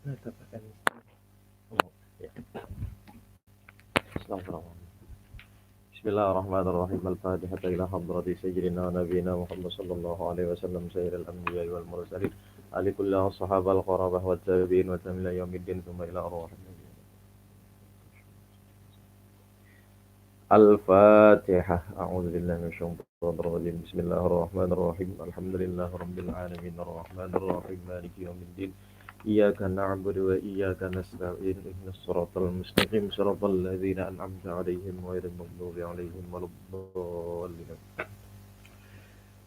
Bismillahirrahmanirrahim. Al-Fatihah ila hadrati sayyidina nabiyina Muhammad sallallahu alaihi wasallam sayyidil anbiya wal mursalin ali kulli ashabal qarabah wat tabi'in wa tamila yaumiddin thumma ila arwahin. Al-Fatihah. A'udzu billahi minasyaitonir rajim. Bismillahirrahmanirrahim. Alhamdulillahi rabbil alamin arrahmanir rahim maliki yaumiddin. Iyyaka na'budu wa iyyaka nasta'in ihdinas siratal mustaqim siratal ladzina an'amta 'alaihim ghairil maghdubi 'alaihim waladdallin.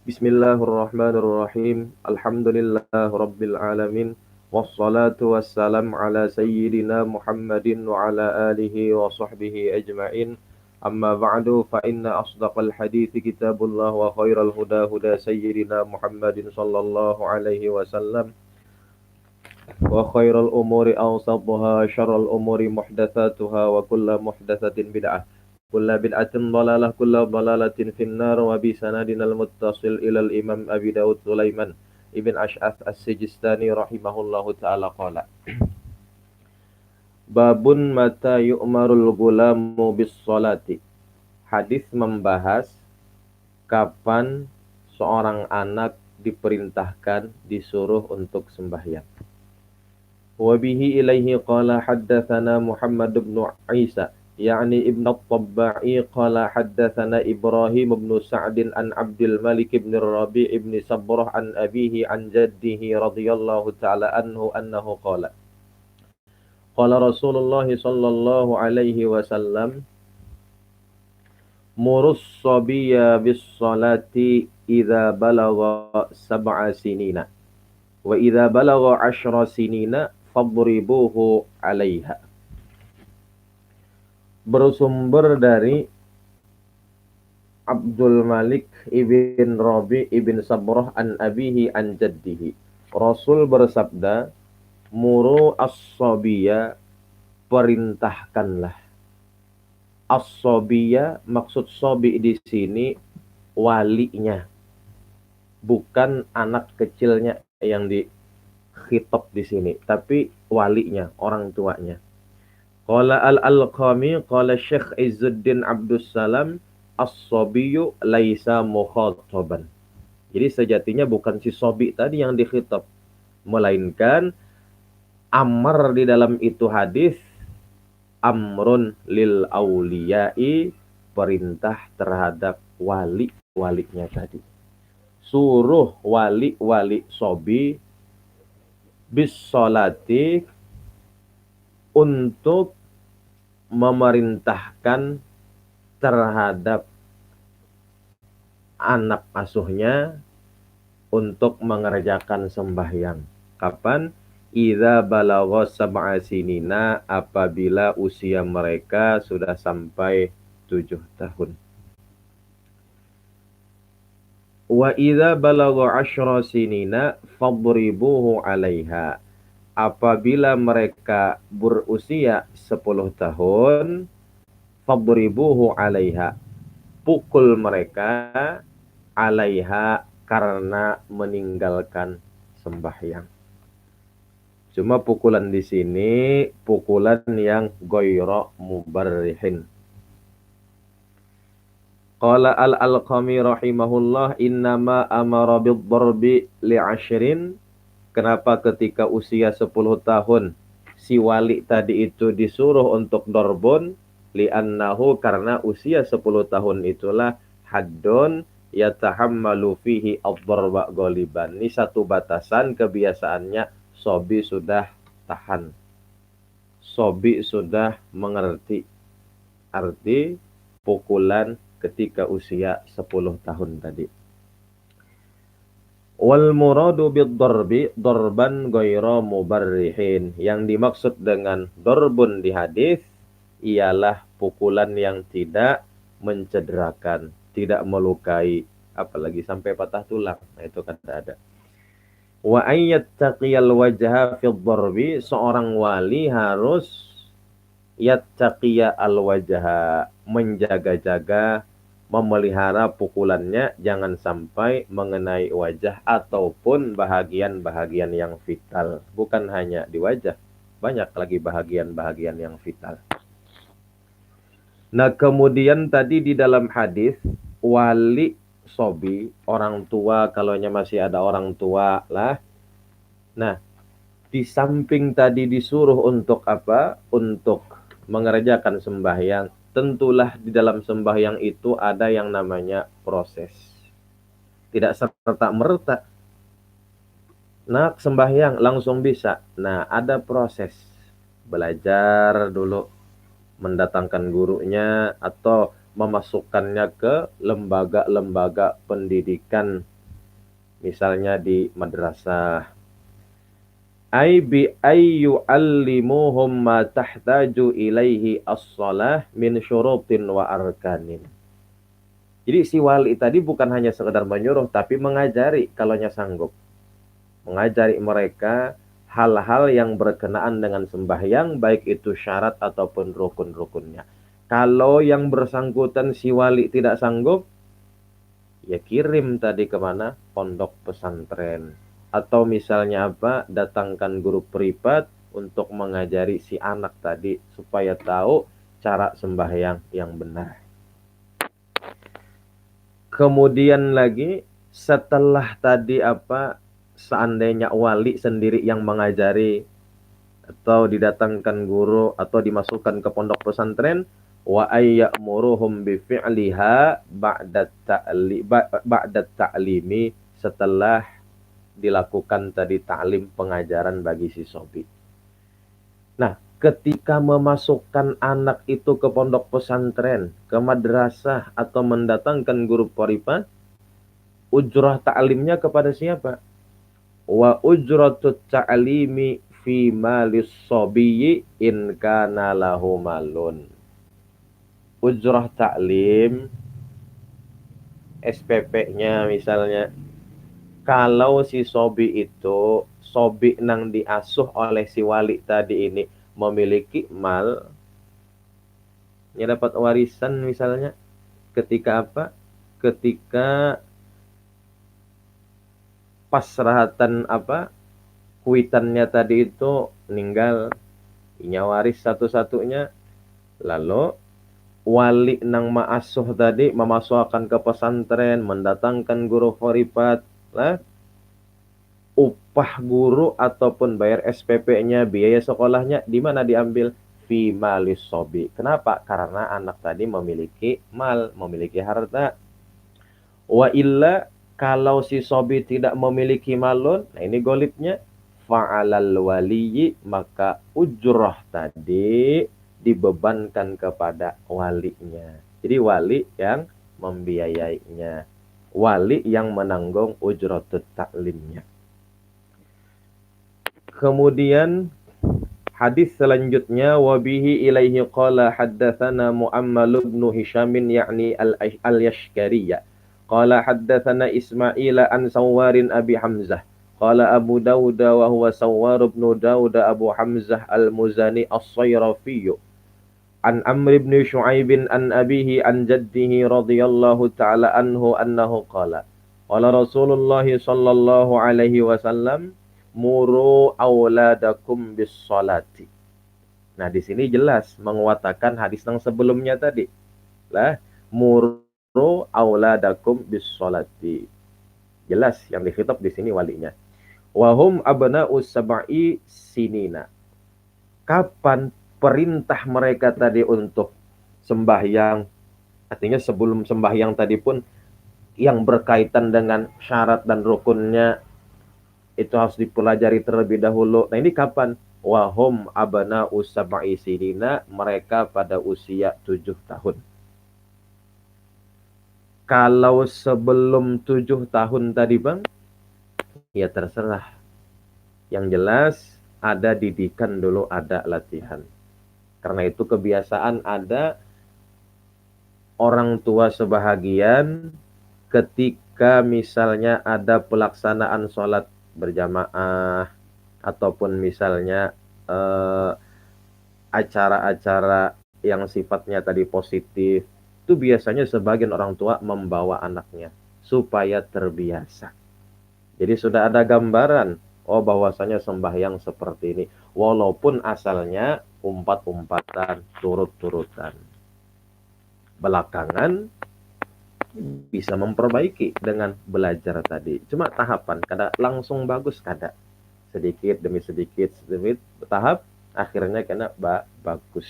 Bismillahirrahmanirrahim. Alhamdulillahi rabbil alamin wassalatu wassalam ala sayyidina Muhammadin wa ala alihi wa sahbihi ajma'in. Amma ba'du fa inna asdaqal hadithi kitabullah wa khairal huda huda sayyidina Muhammadin sallallahu alaihi wasallam. Wa khairal umuri awsatuha syarrul umuri muhdatsatuha wa kullu muhdatsatin bid'ah. Kullu bid'atin dhalalah kullu dhalalatin finnar wa bi sanadinal muttasil ilal Imam Abi Dawud Sulaiman Ibn Ash'ath As-Sijistani rahimahullahu ta'ala qala. Babun mata yu'marul gulamu bis salati. Hadis membahas kapan seorang anak diperintahkan disuruh untuk sembahyang. Wa bihi ilaihi qala haddatsana Muhammad ibn Isa yakni ibn at-Tabba'i qala haddatsana Ibrahim ibn Sa'd an Abdul Malik ibn Rabi' ibn Sabrah an abihi an jaddihi radhiyallahu ta'ala anhu annahu qala qala Rasulullah sallallahu alaihi wasallam murus sabiyya bis salati idza balagha sab'a sinina wa idza balagha 'ashra sinina fadribuhu 'alaiha. Bersumber dari Abdul Malik ibn Rabi ibn Sabrah an abihi an jaddihi. Rasul bersabda, muru as-sabiyya, perintahkanlah. As-sabiyya, maksud sabi di sini walinya, bukan anak kecilnya yang dikhitab di sini, tapi walinya, orang tuanya. Qala al-Alqami qala Syekh Izzuddin Abdus Salam as-sabiyyu laisa mukhataban. Jadi sejatinya bukan si sobi tadi yang dikhitab, melainkan amar di dalam itu hadis amrun lil auliyai, perintah terhadap wali-walinya tadi. Suruh wali-wali sobi bis sholati, untuk memerintahkan terhadap anak asuhnya untuk mengerjakan sembahyang. Kapan? Idza balagha sab'a sinina, apabila usia mereka sudah sampai 7 tahun. Wa idza balagha 'ashra sinina fadribuhu 'alaiha. Apabila mereka berusia 10 tahun, fadribuhu 'alaiha, pukul mereka 'alaiha, karena meninggalkan sembahyang. Cuma pukulan di sini pukulan yang ghairu mubarrihin. Qala al-Alqami rahimahullah innama amara bid-darbi li'ashrin. Kenapa ketika usia 10 tahun si wali tadi itu disuruh untuk dorbon? Li'annahu, karena usia 10 tahun itulah haddun yatahammalu fihi ad-darba ghaliban. Ini satu batasan kebiasaannya sobi sudah tahan. Sobi sudah mengerti arti pukulan ketika usia 10 tahun tadi. Wal muradu bid-darbi darban ghairu mubarrihin. Yang dimaksud dengan darbun di hadis ialah pukulan yang tidak mencederakan, tidak melukai, apalagi sampai patah tulang. Nah, itu kata ada. Wa ayyattaqiyal wajha fid-darbi, seorang wali harus yattaqiya al-wajha, menjaga-jaga, memelihara pukulannya jangan sampai mengenai wajah ataupun bahagian-bahagian yang vital. Bukan hanya di wajah, banyak lagi bahagian-bahagian yang vital. Nah, kemudian tadi di dalam hadis wali sobi, orang tua, kalaunya masih ada orang tua lah. Nah, di samping tadi disuruh untuk apa? Untuk mengerjakan sembahyang. Tentulah di dalam sembahyang itu ada yang namanya proses. Tidak serta-merta. Nah, sembahyang langsung bisa. Nah, ada proses. Belajar dulu, mendatangkan gurunya, atau memasukkannya ke lembaga-lembaga pendidikan. Misalnya di madrasah. Ai bi ayyu allimuhum ma tahtaju ilaihi as-shalah min syurutin wa arkanin. Jadi si wali tadi bukan hanya sekedar menyuruh, tapi mengajari kalaunya sanggup. Mengajari mereka hal-hal yang berkenaan dengan sembahyang, baik itu syarat ataupun rukun-rukunnya. Kalau yang bersangkutan si wali tidak sanggup, ya kirim tadi kemana? Pondok pesantren. Atau misalnya apa? Datangkan guru privat untuk mengajari si anak tadi supaya tahu cara sembahyang yang benar. Kemudian lagi setelah tadi apa? Seandainya wali sendiri yang mengajari atau didatangkan guru atau dimasukkan ke pondok pesantren, wa ayyamuruhum bi fi'liha ba'da ta'limi, setelah dilakukan tadi ta'lim, pengajaran bagi si sobi. Nah, ketika memasukkan anak itu ke pondok pesantren, ke madrasah, atau mendatangkan guru privat, ujrah ta'limnya kepada siapa? Wa ujratut ta'limi fi malis sobiyyi in kana lahu malun. Ujrah ta'lim, SPP-nya misalnya, kalau si sobi itu, sobi nang diasuh oleh si wali tadi ini memiliki mal, ya dapat warisan misalnya, ketika apa? Ketika pasrahatan apa? Kuitannya tadi itu meninggal, inya waris satu-satunya, lalu wali nang ma'asuh tadi memasukkan ke pesantren, mendatangkan guru privat lah, upah guru ataupun bayar SPP-nya, biaya sekolahnya di mana diambil? Fi malis sobi. Kenapa? Karena anak tadi memiliki mal, memiliki harta. Wa illa, kalau si sobi tidak memiliki malun, nah ini golibnya, fa'alal waliyi, maka ujrah tadi dibebankan kepada walinya. Jadi wali yang membiayainya, wali yang menanggung ujratut ta'limnya. Kemudian hadis selanjutnya, wabihi ilaihi qala haddatsana Mu'ammal bin Hisham yakni al-Yashkariyya qala haddatsana Ismail an Sawwarin Abi Hamzah qala Abu Dawud wa huwa Sawwar bin Dawud Abu Hamzah al-Muzani as-Sayrafi an Amr bin Shu'aib an abihi an jaddihi radhiyallahu ta'ala anhu annahu qala qala Rasulullah sallallahu alaihi wasallam muru auladakum bis salati. Nah, di sini jelas menguatkan hadis yang sebelumnya tadi. Lah, muru auladakum bis salati. Jelas yang dikhitab di sini walinya. Wahum abna'us sab'i sinina. Kapan perintah mereka tadi untuk sembahyang? Artinya sebelum sembahyang tadi pun yang berkaitan dengan syarat dan rukunnya itu harus dipelajari terlebih dahulu. Nah, ini kapan? Wahum abana usab'i sinina, mereka pada usia 7 tahun. Kalau sebelum 7 tahun tadi bang, ya terserah. Yang jelas ada didikan dulu, ada latihan. Karena itu kebiasaan ada orang tua sebahagian ketika misalnya ada pelaksanaan sholat berjamaah ataupun misalnya acara-acara yang sifatnya tadi positif, itu biasanya sebagian orang tua membawa anaknya supaya terbiasa. Jadi sudah ada gambaran Oh, bahwasanya sembahyang seperti ini. Walaupun asalnya umpat-umpatan, turut-turutan. Belakangan bisa memperbaiki dengan belajar tadi. Cuma tahapan, kada langsung bagus kada. Sedikit demi sedikit, sedikit bertahap, akhirnya kena bagus.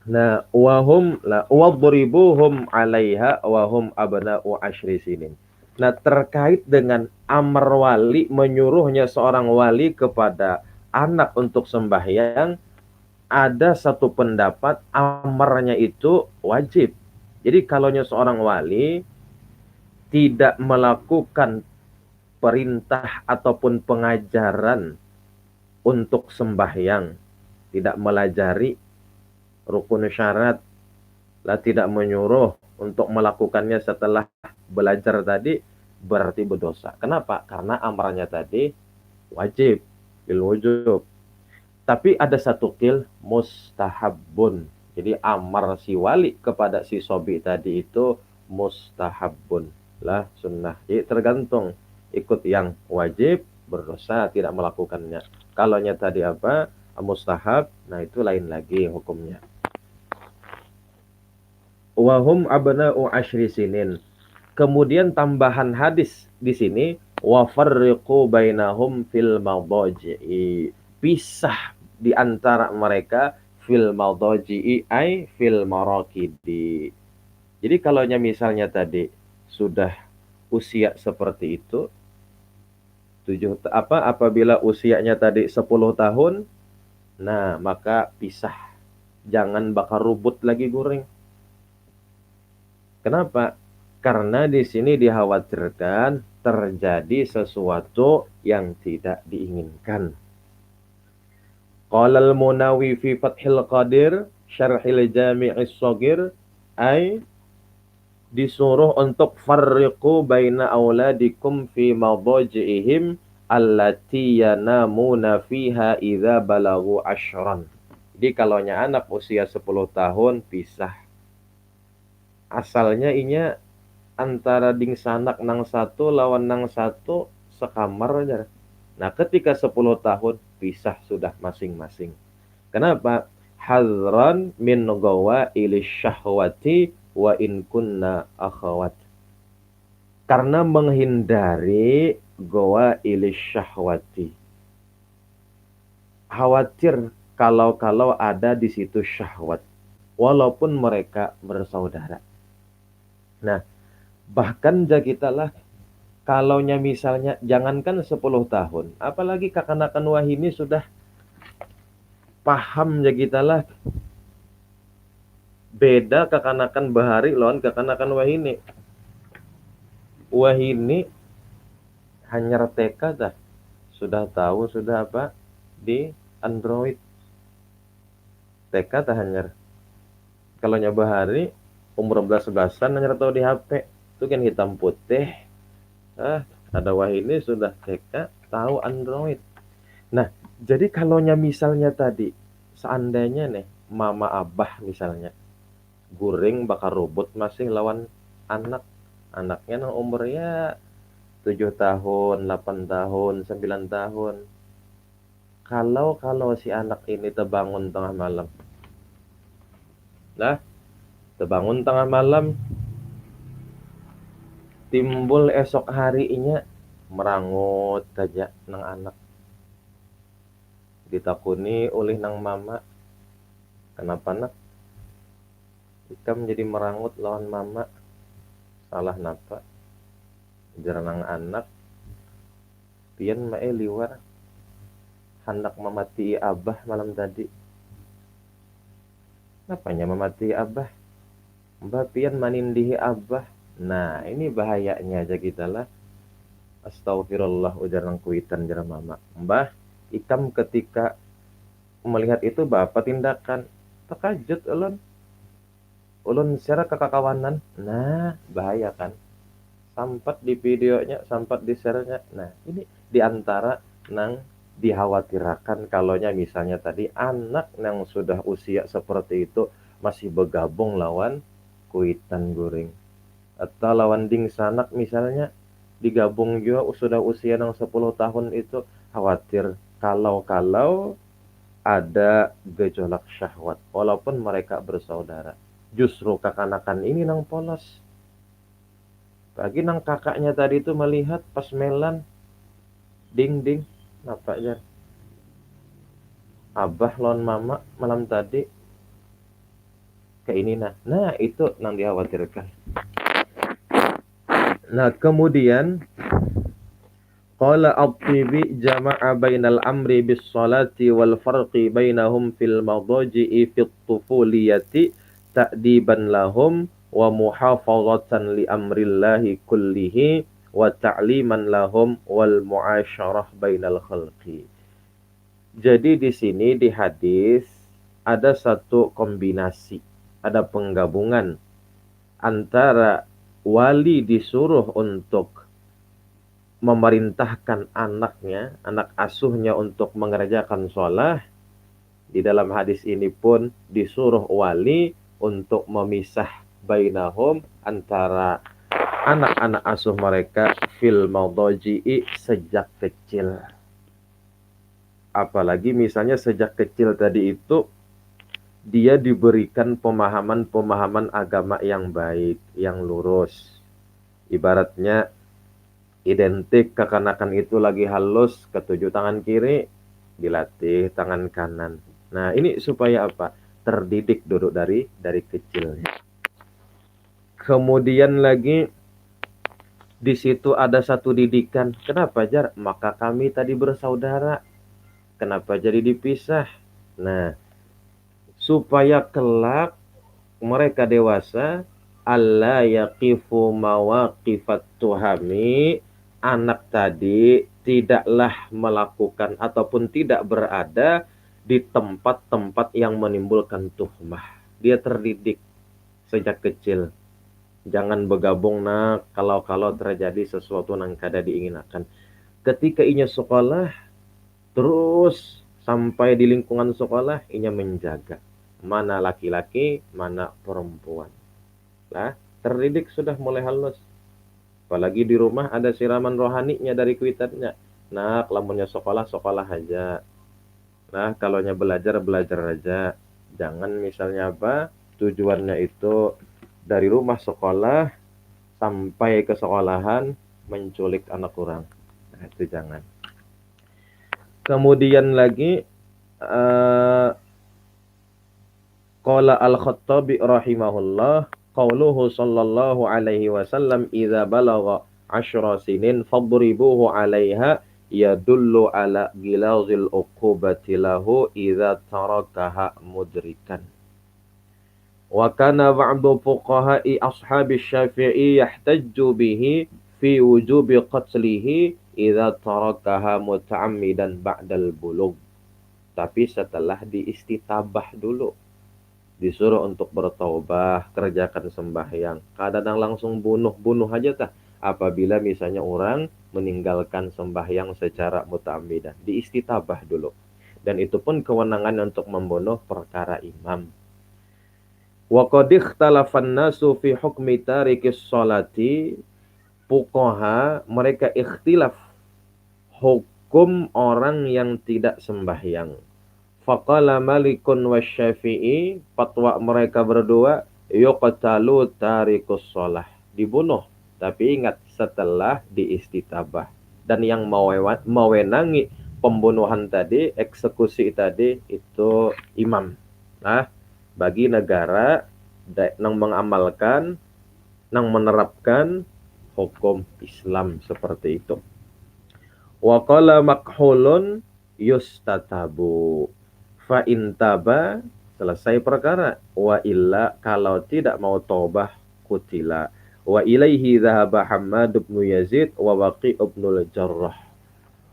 Nah, wahum la wadribuhum 'alaiha wahum abna'u 10 sinin. Nah, terkait dengan amar wali menyuruhnya seorang wali kepada anak untuk sembahyang, ada satu pendapat amarnya itu wajib. Jadi kalaunya seorang wali tidak melakukan perintah ataupun pengajaran untuk sembahyang, tidak melajari rukun syarat, lah tidak menyuruh untuk melakukannya setelah belajar tadi, berarti berdosa. Kenapa? Karena amarnya tadi wajib, bil wujub. Tapi ada satu kil mustahabun. Jadi amar si wali kepada si sobi tadi itu mustahabun lah sunnah. Jadi tergantung, ikut yang wajib berdosa tidak melakukannya. Kalaunya tadi apa? Mustahab, nah itu lain lagi hukumnya. Wahum abna'u 10 sinin. Kemudian tambahan hadis di sini wa farriqu bainahum fil madaji'i. Pisah di antara mereka fil madaji'i ay fil maraqidi. Jadi kalau misalnya tadi sudah usia seperti itu, apabila usianya tadi 10 tahun, nah maka pisah. Jangan bakar rubut lagi guring. Kenapa? Karena di sini dikhawatirkan terjadi sesuatu yang tidak diinginkan. Qala al-Munawi fi Fathil Qadir Syarhil Jami'is Shaghir ay disuruh untuk farriqu baina auladikum fi madaji'ihim allati yanamuna fiha idza balagu asyran. Jadi kalaunya anak usia 10 tahun pisah. Asalnya inya antara ding sanak nang satu lawan nang satu sekamar aja. Nah, ketika 10 tahun pisah sudah masing-masing. Kenapa? Hazran min gawaili syahwati wa in kunna akhawat. Karena menghindari gawaili syahwati. Khawatir kalau ada di situ syahwat walaupun mereka bersaudara. Nah, bahkan jakitalah kalaunya misalnya jangankan 10 tahun, apalagi kakanakan wahini sudah paham jakitalah beda kakanakan bahari lawan kakanakan wahini. Wahini hanya TK dah. Sudah tahu sudah apa di Android. TK dah hanya. Kalau bahari umur 11-12an hanya tahu di HP. Itu kan hitam putih. Ada wahini sudah TK tahu Android. Nah, jadi kalau misalnya tadi seandainya nih mama abah misalnya guring bakar rubut masih lawan anaknya nang umurnya 7 tahun, 8 tahun, 9 tahun. Kalau si anak ini terbangun tengah malam. Nah, terbangun tengah malam timbul esok harinya merangut saja nang anak. Ditakuni oleh nang mama. Kenapa nak? Ikam jadi merangut lawan mama. Salah napa? Jarang anak. Pian mae liwar. Hendak memati abah malam tadi. Napanya memati abah? Mbah pian manindihi abah. Nah, ini bahayanya aja kita lah. Astagfirullah ujar nang kuitan jara mama. Mbah, ikam ketika melihat itu bapak tindakan terkajut ulun secara kekakawanan. Nah, bahaya kan. Sampat di videonya, sampat di share-nya. Nah, ini diantara nang dikhawatirkan kalaunya misalnya tadi anak yang sudah usia seperti itu masih bergabung lawan kuitan guring atau lawan ding sanak misalnya digabung juga sudah usia yang 10 tahun itu khawatir kalau ada gejolak syahwat walaupun mereka bersaudara. Justru kekanakan ini nang polos. Bagi nang kakaknya tadi itu melihat pas melan ding ding nampaknya abah lawan mama malam tadi kayak ini nah itu nang dikhawatirkan. Nah kemudian qala at-Tibi jama'a bainal amri bis salati wal farqi bainahum fil madaji'i fit tufuliyati ta'diban lahum wa muhafazatan li amrillahi kullihi wa ta'liman lahum wal mu'asyarah bainal khalqi. Jadi di sini di hadis ada satu kombinasi, ada penggabungan antara wali disuruh untuk memerintahkan anaknya, anak asuhnya untuk mengerjakan sholat. Di dalam hadis ini pun disuruh wali untuk memisah bainahum antara anak-anak asuh mereka fil madaji'i sejak kecil. Apalagi misalnya sejak kecil tadi itu dia diberikan pemahaman-pemahaman agama yang baik, yang lurus. Ibaratnya identik kekanakan itu lagi halus, ketujuh tangan kiri, dilatih tangan kanan. Nah ini supaya apa? Terdidik duduk dari kecilnya. Kemudian lagi di situ ada satu didikan. Kenapa Jar? Maka kami tadi bersaudara. Kenapa jadi dipisah? Nah, supaya kelak mereka dewasa, alla yaqifu mawaqifat tuhami, anak tadi tidaklah melakukan ataupun tidak berada di tempat-tempat yang menimbulkan tuhmah. Dia terdidik sejak kecil. Jangan bergabung nak kalau terjadi sesuatu yang kada diinginkan. Ketika inya sekolah, terus sampai di lingkungan sekolah, inya menjaga mana laki-laki, mana perempuan. Nah, terdidik sudah mulai halus. Apalagi di rumah ada siraman rohaninya dari kuitannya. Nah, lamunnya sekolah aja. Nah, kalaunya belajar aja. Jangan misalnya apa? Tujuannya itu dari rumah sekolah sampai ke sekolahan menculik anak orang. Nah, itu jangan. Kemudian lagi qala al-Khattabi rahimahullah qauluhu sallallahu alaihi wasallam idza balagha 10 sinin fadribuhu 'alaiha yadullu ala gilazil uqubati lahu idza tarakaha mudrikan. Wa kana ba'du fuqaha'i ashabi Syafi'i yahtajju bihi fi wujubi qatlihi idza tarakaha muta'ammidan ba'dal bulugh. Tapi setelah diistitabah dulu, disuruh untuk bertaubah, kerjakan sembahyang. Kadang langsung bunuh aja tah. Apabila misalnya orang meninggalkan sembahyang secara muta'ammidan, diistitabah dulu. Dan itu pun kewenangan untuk membunuh perkara imam. Wa qad ikhtalafan nasu fi hukmi tarikis sholati. Fuqaha mereka ikhtilaf hukum orang yang tidak sembahyang. Faqala Malikun wasyafi'i, fatwa mereka berdua, yuqtalu tarikus sholah, dibunuh. Tapi ingat setelah diistitabah. Dan yang mewenangi pembunuhan tadi, eksekusi tadi itu imam. Nah, bagi negara yang mengamalkan, yang menerapkan hukum Islam seperti itu. Wa qala makhulun yustatabu. Fa intaba, selesai perkara. Wa illa, kalau tidak mau taubah, kutila. Wa ilaihi dhahaba Hammad bin Yazid wa Waqi' bin al-Jarrah.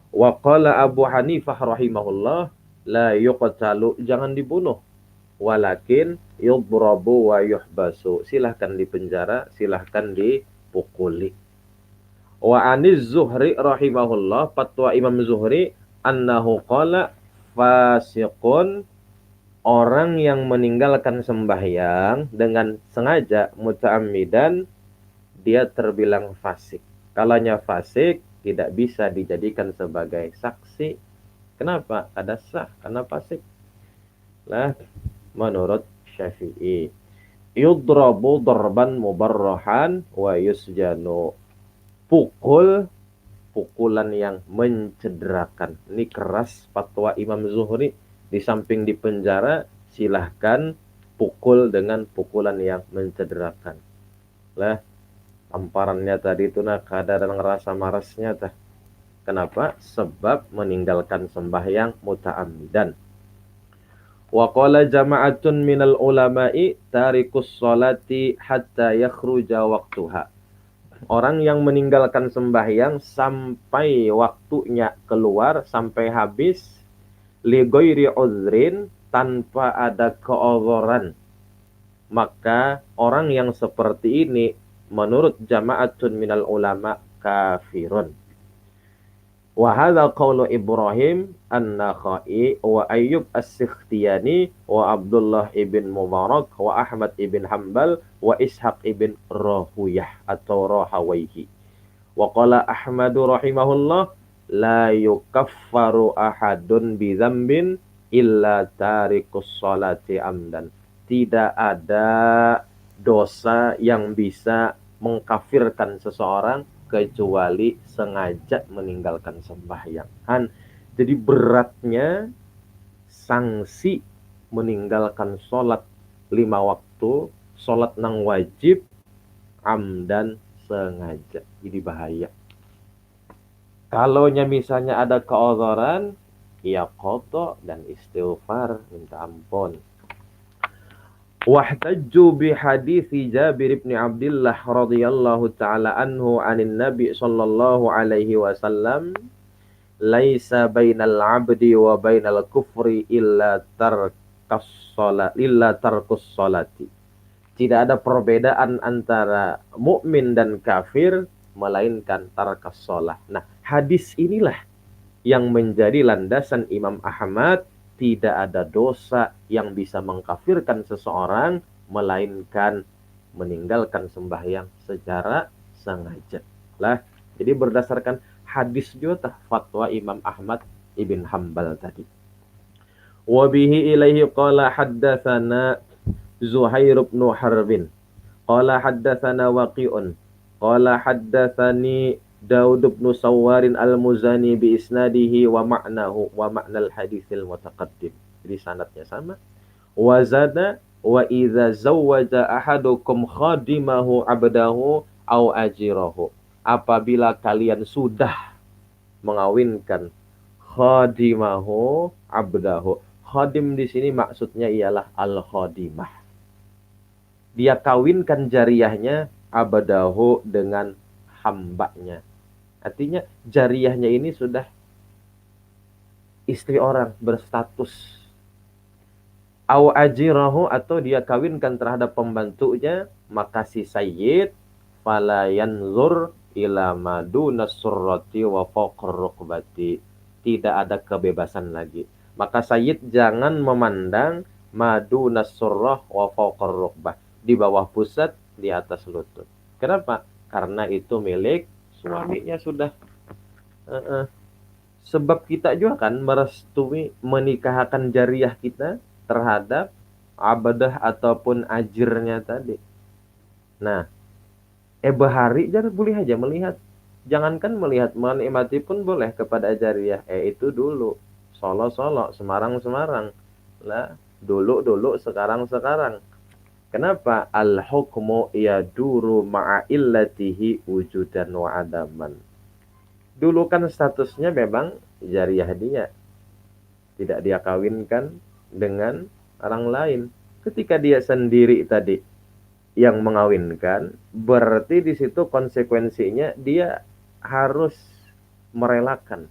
Wa qala Abu Hanifah rahimahullah, la yuqtalu, jangan dibunuh. Walakin yudrabu wa yuhbasu, silahkan dipenjara, silahkan dipukuli. Wa aniz Zuhri rahimahullah, fatwa Imam Zuhri, annahu qala fasiqun, orang yang meninggalkan sembahyang dengan sengaja muta'ammidan, dia terbilang fasik. Kalanya fasik tidak bisa dijadikan sebagai saksi. Kenapa? Ada sah karena fasik. Lah, menurut Syafi'i, yudrabu darban mubarrahan wa yusjanu. Pukul, pukulan yang mencederakan. Ini keras fatwa Imam Zuhri. Di samping di penjara, silahkan pukul dengan pukulan yang mencederakan. Lah, tamparannya tadi itu nah kadar ngerasa marasnya tah. Kenapa? Sebab meninggalkan sembahyang muta'ammidan. Wa qala jama'atun minal ulama'i tarikus sholati hatta yakhruja waqtuha. Orang yang meninggalkan sembahyang sampai waktunya keluar, sampai habis, li ghairi uzrin, tanpa ada keozoran. Maka orang yang seperti ini menurut jama'atun minal ulama kafirun. Wa hadza qaulu Ibrahim An-Nakhai wa Ayyub As-Sikhtiyani wa Abdullah ibn Mubarak wa Ahmad ibn Hanbal wa Ishaq ibn Rahuyah atau Rahawayhi. Wa qala Ahmad rahimahullah la yukaffaru ahadun bi dzambin illa tarikus sholati amdan. Tidak ada dosa yang bisa mengkafirkan seseorang kecuali sengaja meninggalkan sembahyang. Jadi beratnya sanksi meninggalkan sholat 5 waktu, sholat nang wajib, amdan sengaja. Jadi bahaya. Kalau misalnya ada keozoran, ya qadha dan istighfar, minta ampun. Wahtajju bi hadithi Jabir bin Abdullah radhiyallahu ta'ala anhu 'anin Nabi sallallahu alaihi wasallam, laisa bainal 'abdi wa bainal kufri illa tarkus sholati. Tidak ada perbedaan antara mukmin dan kafir melainkan tarkas shalah. Nah, hadis inilah yang menjadi landasan Imam Ahmad. Tidak ada dosa yang bisa mengkafirkan seseorang melainkan meninggalkan sembahyang secara sengaja. Lah, jadi berdasarkan hadis juga fatwa Imam Ahmad ibn Hanbal tadi. Wa bihi ilaihi qala haddatsana Zuhair bin Harbin qala haddatsana Waqi'un qala haddatsani Daud bin Sawwarin al-Muzani bi isnadihi wa ma'nahu wa ma'nal haditsil mutaqaddim. Jadi sanadnya sama. Wa zada wa idza zawwaja ahadukum khadimahu abdahu au ajirahu. Apabila kalian sudah mengawinkan khadimahu abdahu. Khadim di sini maksudnya ialah al-khadimah. Dia kawinkan jariyahnya abdahu dengan hambanya. Artinya jariyahnya ini sudah istri orang berstatus. Au ajirahu atau dia kawinkan terhadap pembantunya, maka si sayyid fala yanzur ila maduna surrati wa fawqar rukbati. Tidak ada kebebasan lagi. Maka sayyid jangan memandang maduna surrah wa fawqar rukbah. Di bawah pusat, di atas lutut. Kenapa? Karena itu milik suaminya sudah. Sebab kita juga kan merestui menikahkan jariyah kita terhadap abadah ataupun ajirnya tadi. Nah, bahari jangan boleh aja melihat. Jangankan melihat, menikmati pun boleh kepada jariyah. Itu dulu. Solo-solo, Semarang-Semarang. Lah, dulu-dulu, sekarang-sekarang. Kenapa? Al-hukmu yaduru ma'a illatihi wujudan wa adaman. Dulu kan statusnya memang jariyah dia. Tidak dia kawinkan dengan orang lain. Ketika dia sendiri tadi yang mengawinkan, berarti di situ konsekuensinya dia harus merelakan.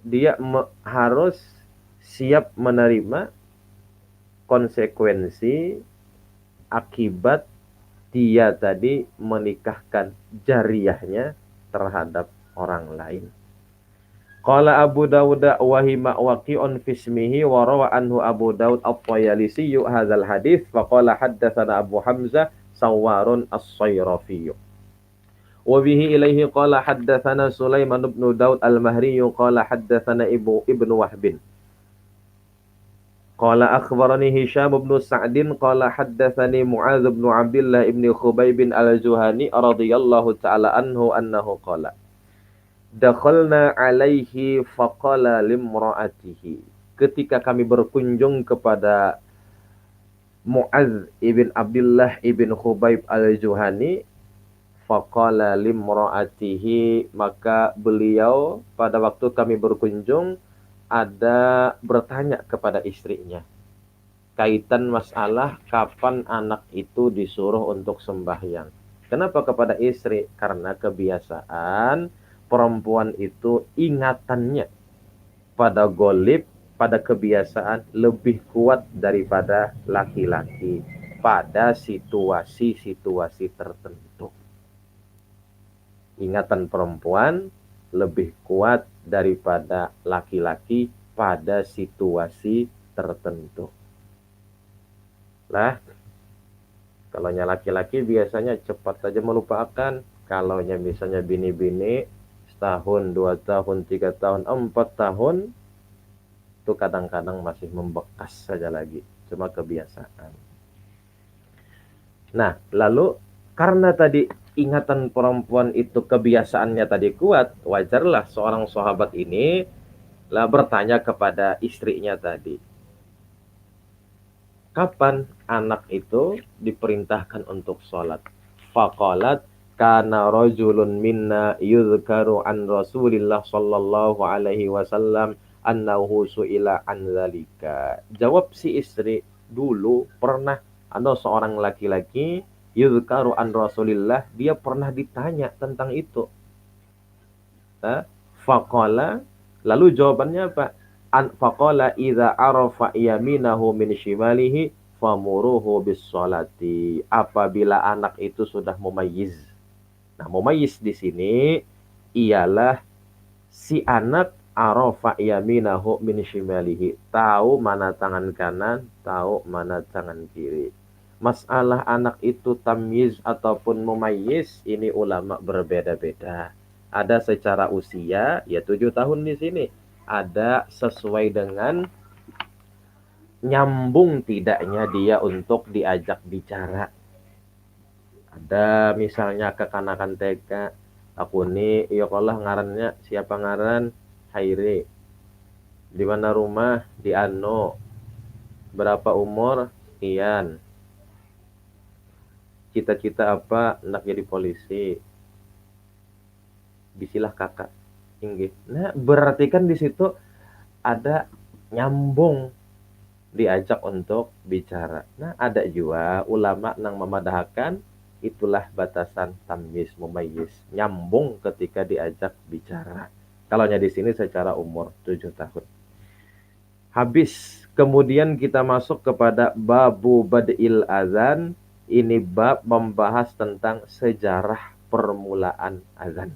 Dia harus siap menerima konsekuensi akibat dia tadi menikahkan jariyahnya terhadap orang lain. Qala Abu Dawud wa hima waqi'un fi ismihi wa rawa anhu Abu Dawud at-Tayalisi hadzal hadits fa qala haddatsana Abu Hamzah Sawwarun as-Sayrafi. Wa bihi ilaihi qala haddatsana Sulaiman bin Daud al-Mahri qala haddatsana Ibnu Wahbin. Qala akhbarani Hisham bin Sa'din qala haddatsani Mu'adz bin Abdullah ibn Khubayb al-Juhani radhiyallahu ta'ala anhu annahu qala dakhalna alaihi faqala limra'atihi. Ketika kami berkunjung kepada Mu'adz ibn Abdullah ibn Khubayb al-Juhani, faqala limra'atihi, maka beliau pada waktu kami berkunjung ada bertanya kepada istrinya kaitan masalah kapan anak itu disuruh untuk sembahyang. Kenapa kepada istri? Karena kebiasaan perempuan itu ingatannya pada golib, pada kebiasaan lebih kuat daripada laki-laki pada situasi-situasi tertentu. Ingatan perempuan lebih kuat daripada laki-laki pada situasi tertentu. Lah, kalau laki-laki biasanya cepat saja melupakan. Kalau misalnya bini-bini setahun, 2 tahun, 3 tahun, 4 tahun, itu kadang-kadang masih membekas saja lagi. Cuma kebiasaan. Nah, lalu karena tadi ingatan perempuan itu kebiasaannya tadi kuat, wajarlah seorang sahabat ini lah bertanya kepada istrinya tadi, kapan anak itu diperintahkan untuk sholat? Faqalat kana rajulun minna yuzkaru an Rasulillah sallallahu alaihi wasallam annahu su'ila an dzalika. Jawab si istri, dulu pernah ada seorang laki-laki yuzkaru an Rasulillah, dia pernah ditanya tentang itu. Faqala, lalu jawabannya apa? Faqala idza arafa yaminahu min shimalihi famuruhu bis sholati. Apabila anak itu sudah mumayyiz. Nah, mumayyiz di sini ialah si anak arafa yaminahu min shimalihi, tahu mana tangan kanan, tahu mana tangan kiri. Masalah anak itu tamyiz ataupun mumayyiz, ini ulama berbeda-beda. Ada secara usia, ya 7 tahun di sini. Ada sesuai dengan nyambung tidaknya dia untuk diajak bicara. Ada misalnya kekanakan TK, aku nih, ya Allah ngarannya, siapa ngaran? Hairi. Di mana rumah? Di Ano. Berapa umur? Sekian. Cita-cita apa? Hendak jadi polisi. Bisilah kakak. Inggih. Nah, berarti kan di situ ada nyambung diajak untuk bicara. Nah, ada juga ulama yang memadahkan itulah batasan tamyiz mumayyiz. Nyambung ketika diajak bicara. Kalau di sini secara umur 7 tahun. Habis. Kemudian kita masuk kepada babu bad'il azan. Ini bab membahas tentang sejarah permulaan azan.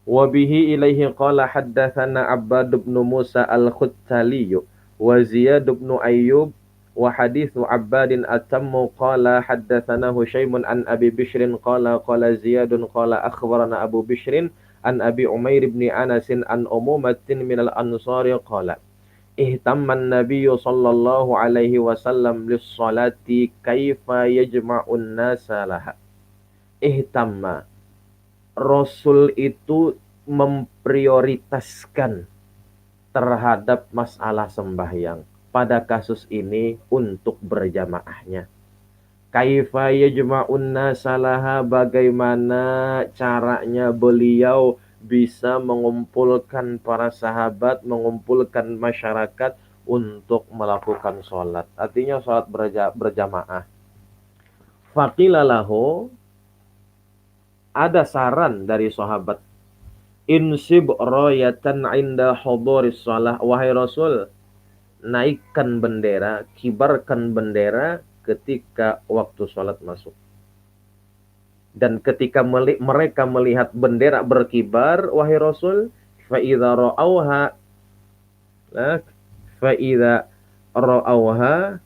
Wa bihi ilaihi qala haddatsana Abbad bin Musa al-Khuttali wa Ziyad bin Ayyub wa hadithu Abbadin atammu qala haddatsana Hushaimun an Abi Bishrin qala Ziyadun qala akhbarana Abu Bishrin an Abi Umair bin Anas an umumatin minal ansari qala ihtamman nabiyyu sallallahu alaihi wasallam lis-salati kaifa yajma'un nasa laha. Ihtamma, Rasul itu memprioritaskan terhadap masalah sembahyang pada kasus ini untuk berjamaahnya. Kaifa yajma'un nasa laha, bagaimana caranya beliau bisa mengumpulkan para sahabat, mengumpulkan masyarakat untuk melakukan sholat. Artinya sholat berjamaah. Faqila lahu, ada saran dari sahabat. Insib rayatan inda huduris shalah. Wahai Rasul, naikkan bendera, kibarkan bendera ketika waktu sholat masuk. Dan ketika mereka melihat bendera berkibar, wahai Rasul, fa'idha ra'auha,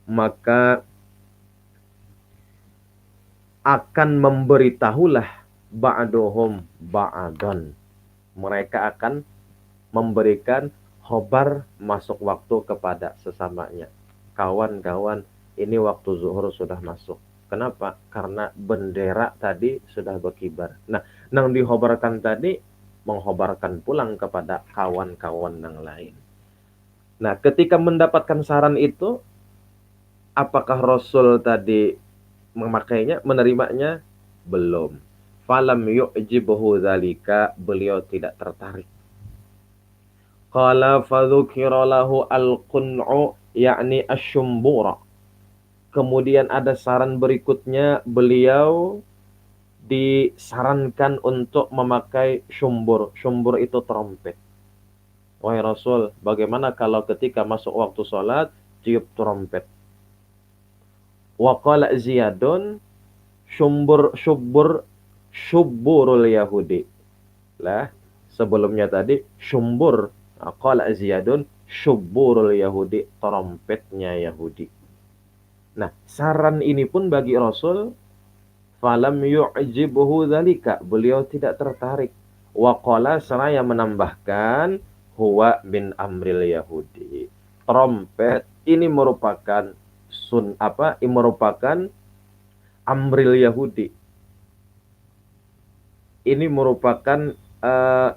maka akan memberitahulah ba'duhum ba'dan. Mereka akan memberikan khobar masuk waktu kepada sesamanya. Kawan-kawan, ini waktu zuhur sudah masuk. Kenapa? Karena bendera tadi sudah berkibar. Nah, yang dikhobarkan tadi mengkhobarkan pulang kepada kawan-kawan yang lain. Nah, ketika mendapatkan saran itu, apakah Rasul tadi memakainya, menerimanya? Belum. Falam yu'jibuhu dzalika, beliau tidak tertarik. Qala fadzukira lahu al-qun'u yakni asy-syumbura. Kemudian ada saran berikutnya, beliau disarankan untuk memakai syumbur. Syumbur itu trompet. Wahai Rasul, bagaimana kalau ketika masuk waktu sholat, tiup trompet? Wa qala Ziyadun, syubburul Yahudi. Lah, sebelumnya tadi syumbur. Qala Ziyadun, syubburul Yahudi, trompetnya Yahudi. Nah, saran ini pun bagi Rasul, falam yu'jibuhu dzalika, beliau tidak tertarik. Wa qala, seraya menambahkan, huwa bin amril Yahudi. Trompet ini merupakan merupakan amril Yahudi. Ini merupakan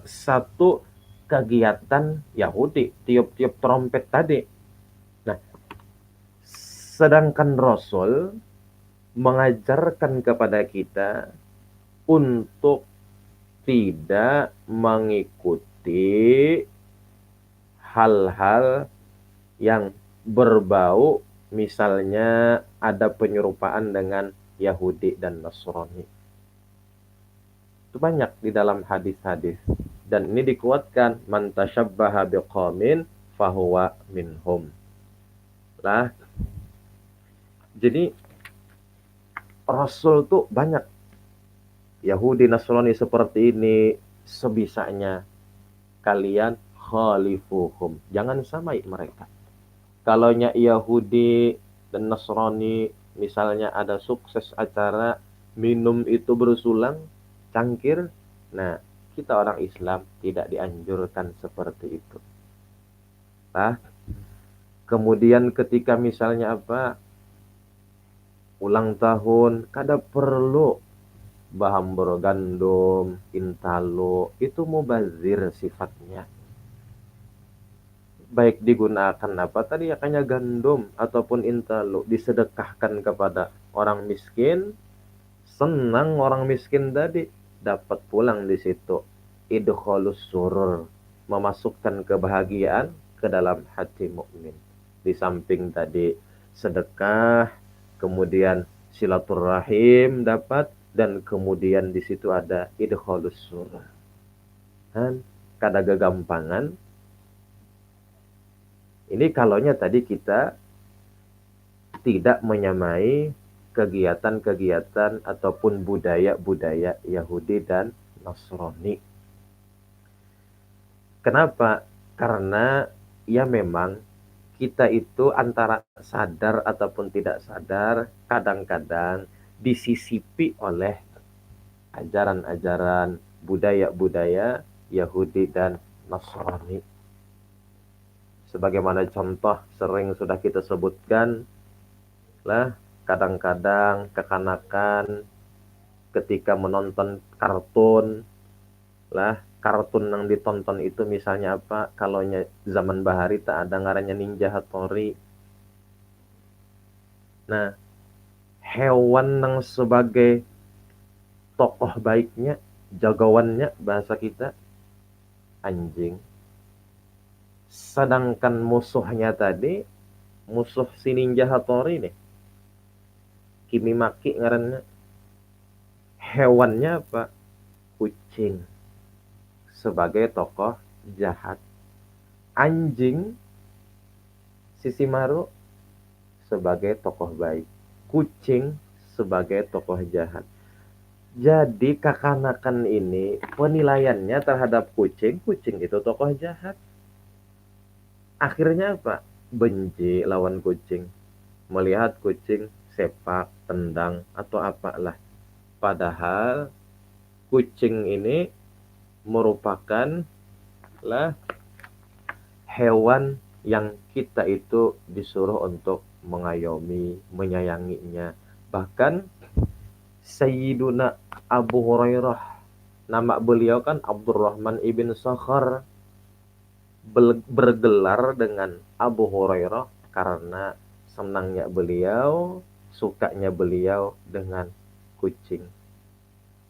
satu kegiatan Yahudi, tiup-tiup trompet tadi. Nah, sedangkan Rasul mengajarkan kepada kita untuk tidak mengikuti hal-hal yang berbau, misalnya ada penyerupaan dengan Yahudi dan Nasrani. Itu banyak di dalam hadis-hadis. Dan ini dikuatkan, man tasyabbaha biqaumin fahuwa minhum. Lah, jadi Rasul tuh banyak. Yahudi Nasrani seperti ini, sebisanya kalian khalifuhum. Jangan samai mereka. Kalaunya Yahudi dan Nasrani misalnya ada sukses acara minum itu berusulang, cangkir, nah kita orang Islam tidak dianjurkan seperti itu. Nah, kemudian ketika misalnya ulang tahun, kada perlu bahambur gandum, intalo, itu mubazir sifatnya. Baik digunakan tadi hanya gandum ataupun intalo, disedekahkan kepada orang miskin, senang orang miskin tadi dapat pulang di situ. Idkhalus surur, memasukkan kebahagiaan ke dalam hati mukmin. Di samping tadi sedekah, kemudian silaturahim dapat, dan kemudian di situ ada idkhalus surur. Kan kada gagampangan. Ini kalaunya tadi kita tidak menyamai kegiatan-kegiatan ataupun budaya-budaya Yahudi dan Nasrani. Kenapa? Karena ya memang kita itu antara sadar ataupun tidak sadar, kadang-kadang disisipi oleh ajaran-ajaran budaya-budaya Yahudi dan Nasrani. Sebagaimana contoh sering sudah kita sebutkan, lah kadang-kadang kekanakan ketika menonton kartun, lah kartun yang ditonton itu misalnya kalaunya zaman bahari tak ada ngarannya Ninja Hattori. Nah, hewan yang sebagai tokoh baiknya, jagoannya bahasa kita, anjing. Sedangkan musuhnya tadi, musuh si Ninja Hattori nih, Kimi Maki ngarannya, hewannya kucing sebagai tokoh jahat. Anjing Sisimaru sebagai tokoh baik. Kucing sebagai tokoh jahat. Jadi kekanakan ini penilaiannya terhadap kucing itu tokoh jahat. Akhirnya benci lawan kucing. Melihat kucing sepak, tendang, atau apalah. Padahal kucing ini merupakan hewan yang kita itu disuruh untuk mengayomi, menyayanginya. Bahkan Sayyiduna Abu Hurairah, nama beliau kan Abdurrahman ibn Sakhar, bergelar dengan Abu Hurairah karena senangnya beliau, sukanya beliau dengan kucing.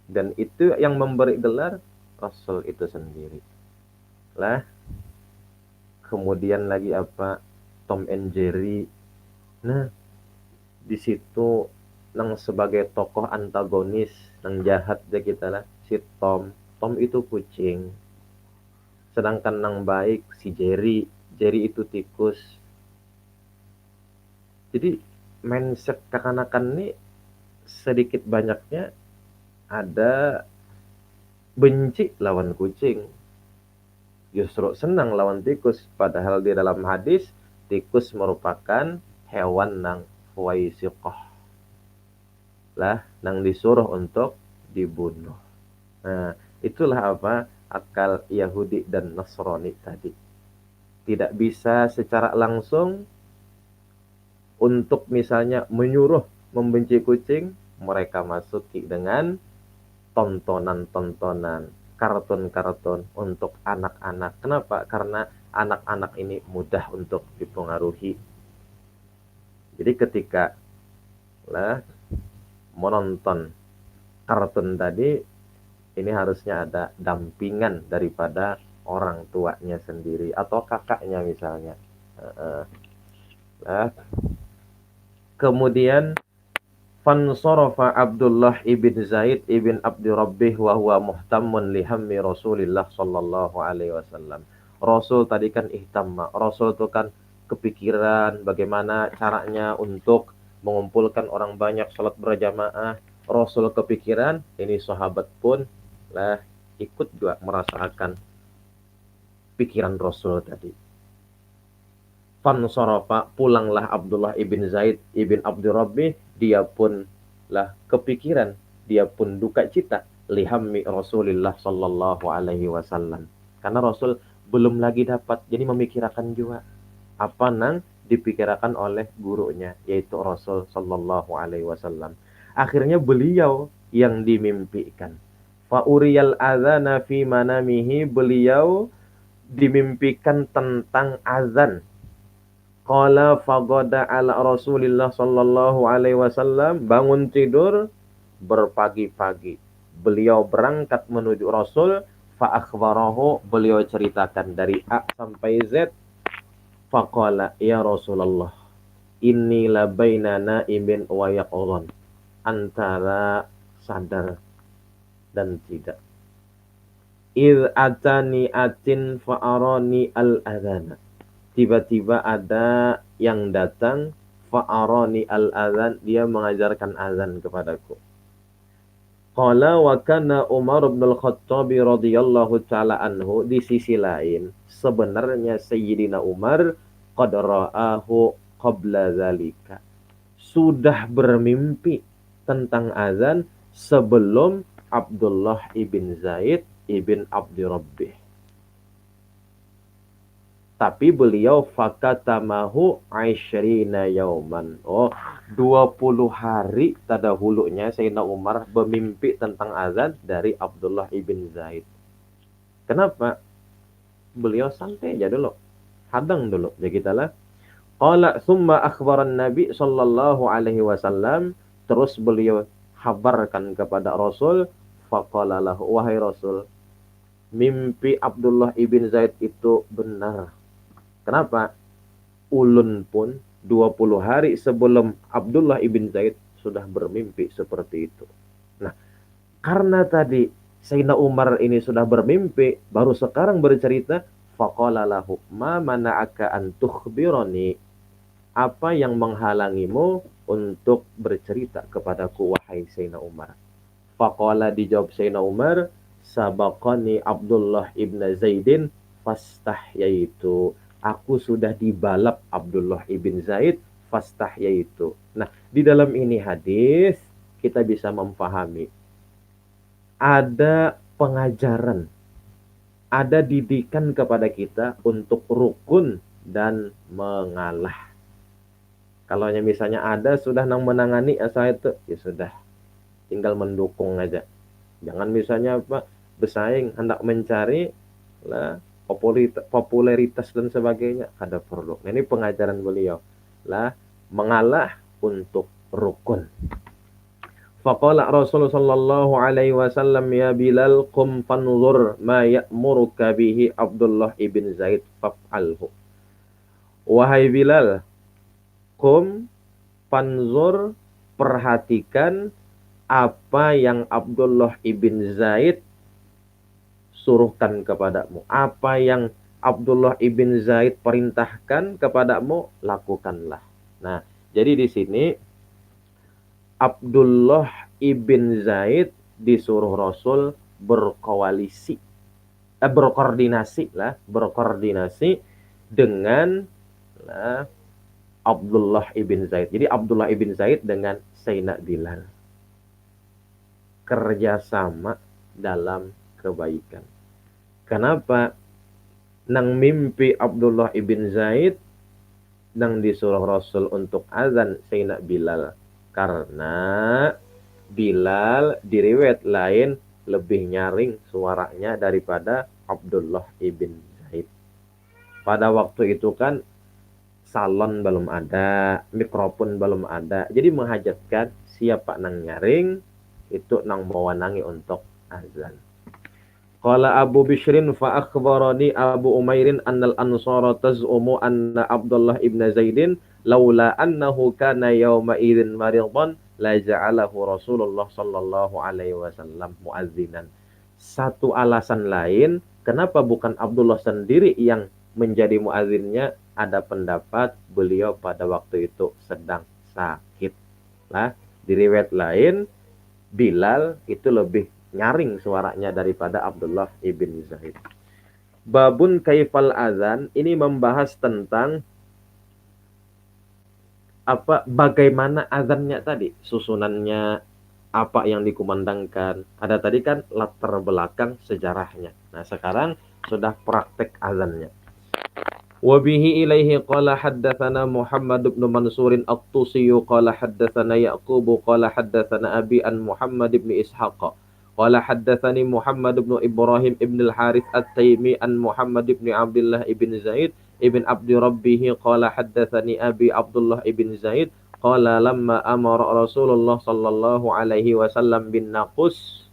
Dan itu yang memberi gelar Rasul itu sendiri. Kemudian lagi apa? Tom and Jerry. Nah, di situ nang sebagai tokoh antagonis, nang jahat ya kita lah, si Tom. Tom itu kucing. Sedangkan nang baik si Jerry. Jerry itu tikus. Jadi mindset kekanakan ini sedikit banyaknya ada benci lawan kucing. Justru senang lawan tikus. Padahal di dalam hadis, tikus merupakan hewan nang fuwaisiqah. Nang disuruh untuk dibunuh. Nah, itulah apa? Akal Yahudi dan Nasrani tadi. Tidak bisa secara langsung untuk misalnya menyuruh membenci kucing, mereka masuki dengan tontonan-tontonan, kartun-kartun untuk anak-anak. Kenapa? Karena anak-anak ini mudah untuk dipengaruhi. Jadi ketika menonton kartun tadi, ini harusnya ada dampingan daripada orang tuanya sendiri atau kakaknya misalnya. Kemudian fansarafa Abdullah ibn Zaid ibn Abdi Rabbih wa huwa muhtammun lihammi Rasulillah sallallahu alaihi wasallam. Rasul tadi kan ihtamma. Rasul itu kan kepikiran bagaimana caranya untuk mengumpulkan orang banyak salat berjamaah. Rasul kepikiran, ini sahabat pun ikut juga merasakan pikiran Rasul tadi. Fansarafa, pulanglah Abdullah ibn Zaid ibn Abdi Rabbih, dia pun kepikiran, dia pun duka cita lihammi Rasulillah sallallahu alaihi wasallam. Karena Rasul belum lagi dapat, jadi memikirkan juga apa nang dipikirkan oleh gurunya, yaitu Rasul sallallahu alaihi wasallam. Akhirnya beliau yang dimimpikan. Fa uriyal adzana fi manamihi, beliau dimimpikan tentang azan. Qala faqada ala Rasulillah sallallahu alaihi wasallam, bangun tidur berpagi-pagi. Beliau berangkat menuju Rasul, fa akhbarahu, beliau ceritakan dari A sampai Z. Faqala ya Rasulullah, inni la baina naimin wa yaqdhan, antara sadar dan tidak. Idh atani atin fa arani al-adhana, tiba-tiba ada yang datang, fa'arani al-azan, dia mengajarkan azan kepadaku. Qala wa kana Umar bin Al-Khattab radhiyallahu ta'ala anhu, di sisi lain sebenarnya Sayyidina Umar qad ra'ahu qabla zalika, sudah bermimpi tentang azan sebelum Abdullah ibn Zaid ibn Abdi Rabbih. Tapi beliau fakatamahu aisyrina yauman. 20 hari terdahulunya Sayyidina Umar bermimpi tentang azan dari Abdullah ibn Zaid. Kenapa? Beliau santai aja dulu. Hadang dulu. Jadi kita lah. Qala summa akhbaran Nabi sallallahu alaihi wasallam. Terus beliau habarkan kepada Rasul. Faqala lahu, wahai Rasul, mimpi Abdullah ibn Zaid itu benar. Kenapa? Ulun pun 20 hari sebelum Abdullah ibn Zaid sudah bermimpi seperti itu. Nah, karena tadi Sayyidina Umar ini sudah bermimpi, baru sekarang bercerita, faqala lahu ma mana'aka an tukhbirani, apa yang menghalangimu untuk bercerita kepadaku wahai Sayyidina Umar? Faqala, dijawab Sayyidina Umar, sabaqani Abdullah ibn Zaidin fastahyaitu, aku sudah dibalap Abdullah ibn Zaid, fastahyaitu. Nah, di dalam ini hadis kita bisa memahami ada pengajaran, ada didikan kepada kita untuk rukun dan mengalah. Kalau misalnya ada sudah nang menangani asal itu, ya sudah, tinggal mendukung aja. Jangan misalnya apa bersaing hendak mencari lah popularitas dan sebagainya, ada perlu. Nah, ini pengajaran beliau lah, mengalah untuk rukun. Faqala Rasulullah sallallahu alaihi wasallam, ya Bilal qum fanzur ma ya'muruka bihi Abdullah ibn Zaid faf'alhu. Wahai Bilal, qum fanzur, perhatikan apa yang Abdullah ibn Zaid suruhkan kepadamu. Apa yang Abdullah ibn Zaid perintahkan kepadamu, lakukanlah. Nah, jadi di sini Abdullah ibn Zaid disuruh Rasul berkoordinasi dengan Abdullah ibn Zaid. Jadi Abdullah ibn Zaid dengan Sayyidina Bilal kerjasama dalam kebaikan. Kenapa? Nang mimpi Abdullah ibn Zaid nang disuruh Rasul untuk azan Sayyidina Bilal. Karena Bilal di riwayat lain lebih nyaring suaranya daripada Abdullah ibn Zaid. Pada waktu itu kan salon belum ada, mikrofon belum ada. Jadi menghajatkan siapa nang nyaring itu nang mewenangi untuk azan. Qala Abu Bishrin fa akhbarani Abu Umairin annal ansara taz'umu anna Abdullah ibn Zaidin laula annahu kana yawma idzin maridan la ja'alahu Rasulullah sallallahu alaihi wasallam muazzinan. Satu alasan lain kenapa bukan Abdullah sendiri yang menjadi muazzinnya, ada pendapat beliau pada waktu itu sedang sakit. Nah, di riwayat lain Bilal itu lebih nyaring suaranya daripada Abdullah ibn Zaid. Babun kaifal azan, ini membahas tentang bagaimana azannya tadi, susunannya, apa yang dikumandangkan. Ada tadi kan latar belakang sejarahnya. Nah, sekarang sudah praktek azannya. Wabihi ilaihi qala haddatsana Muhammad bin Mansurin at-Tusi qala haddatsana Yaqub qala haddatsana Abi an Muhammad bin Ishaq qala haddatsani Muhammad bin Ibrahim ibn al-Harith at-Taimi an Muhammad bin Abdullah ibn Zaid ibn Abdi Rabbih qala haddatsani Abi Abdullah ibn Zaid qala lamma amara Rasulullah sallallahu alaihi wasallam bin naqus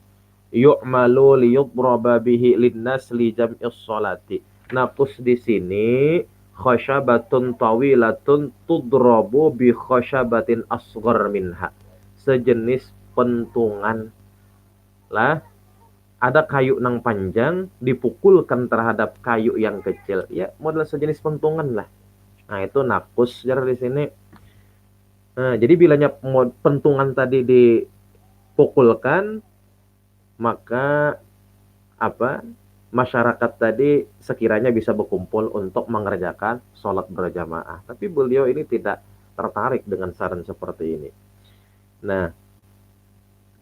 yu'malu liyudraba bihi linnas li jam'is salati. Naqus di sini khasyabatun tawilatun tudrabu bi khasyabatin asghar minha. Sejenis pentungan lah, ada kayu nang panjang dipukulkan terhadap kayu yang kecil. Ya, model sejenis pentungan lah. Nah, itu naqus jar di sini. Nah, jadi bilanya pentungan tadi dipukulkan, maka masyarakat tadi sekiranya bisa berkumpul untuk mengerjakan sholat berjamaah. Tapi beliau ini tidak tertarik dengan saran seperti ini. Nah,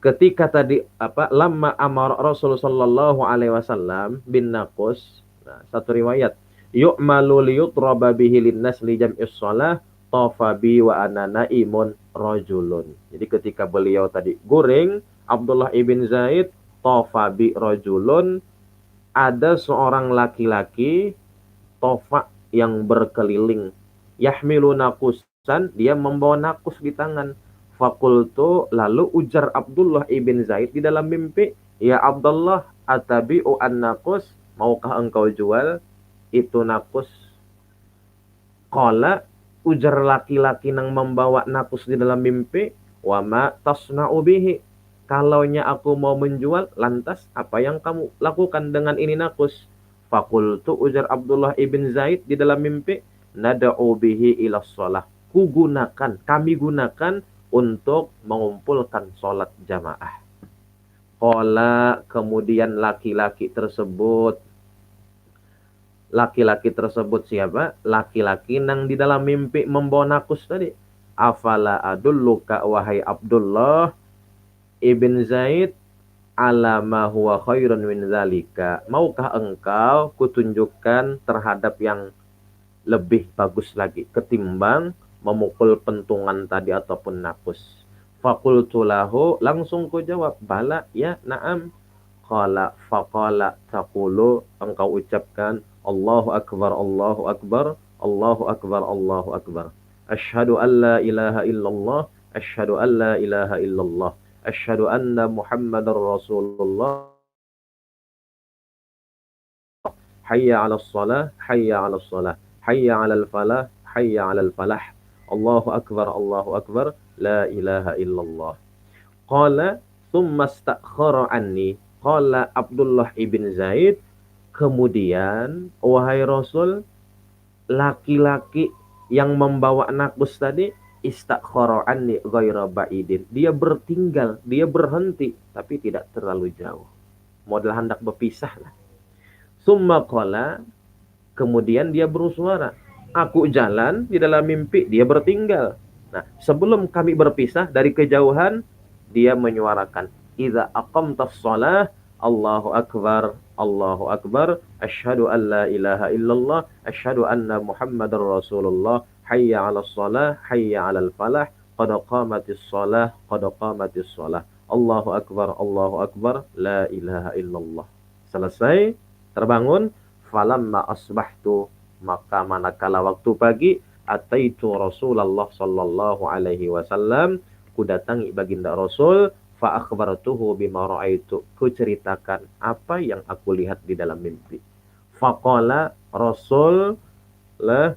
ketika tadi lamma amar Rasulullah sallallahu alaihi wasallam bin naqus, nah, satu riwayat yu'malu liyutraba bihi linnas li jam'is shalah tafa bi wa ana naimun rajulun. Jadi ketika beliau tadi guring Abdullah ibn Zaid, tafa bi rajulun, ada seorang laki-laki tofa yang berkeliling, yahmilu nakusan, dia membawa nakus di tangan. Fakultu, lalu ujar Abdullah ibn Zaid di dalam mimpi, ya Abdullah atabi'u an nakus, maukah engkau jual itu nakus? Qala, ujar laki-laki yang membawa nakus di dalam mimpi, wa ma tasna'u bihi, kalaunya aku mau menjual, lantas apa yang kamu lakukan dengan ini nakus? Fakultu, ujar Abdullah ibn Zaid di dalam mimpi, nada'u bihi ila sholah, kami gunakan untuk mengumpulkan sholat jamaah. Qala, kemudian laki-laki tersebut siapa? Laki-laki yang di dalam mimpi membawa nakus tadi. Afala adulluka wahai Abdullah ibn Zaid, ala ma huwa khairun min zalika. Maukah engkau kutunjukkan terhadap yang lebih bagus lagi ketimbang memukul pentungan tadi ataupun napus. Fakultu lahu, langsung ku jawab, bala, ya, na'am. Qala faqala taqulu, engkau ucapkan Allahu akbar, Allahu akbar, Allahu akbar, Allahu akbar. Asyhadu an la ilaha illallah, asyhadu an la ilaha illallah, asyhadu anna Muhammadar Rasulullah. Hayya 'alas shalah, hayya 'alas shalah, hayya 'alal falah, hayya 'alal falah. Allahu akbar, Allahu akbar, la ilaha illallah. Qala tsumma stakhara anni. Qala Abdullah ibn Zaid, kemudian wahai Rasul, laki-laki yang membawa nakus tadi istakhara anni ghaira ba'idin. Dia bertinggal, dia berhenti tapi tidak terlalu jauh. Model hendak berpisah lah. Summa qala, kemudian dia bersuara, aku jalan di dalam mimpi, dia bertinggal. Nah, sebelum kami berpisah dari kejauhan, dia menyuarakan, idza aqamtas shalah, Allahu akbar, Allahu akbar, asyhadu an la ilaha illallah, asyhadu anna Muhammadar Rasulullah, hayya 'alas shalah, hayya 'alal falah, qad qamatis shalah, qad qamatis shalah. Allahu akbar, la ilaha illallah. Selesai, terbangun, falamma asbahtu, maka manakala waktu pagi, ataitu Rasulullah sallallahu alaihi wasallam, ku datangi baginda Rasul, fa akhbartuhu bima raaitu, ku ceritakan apa yang aku lihat di dalam mimpi. Faqala, Rasul lah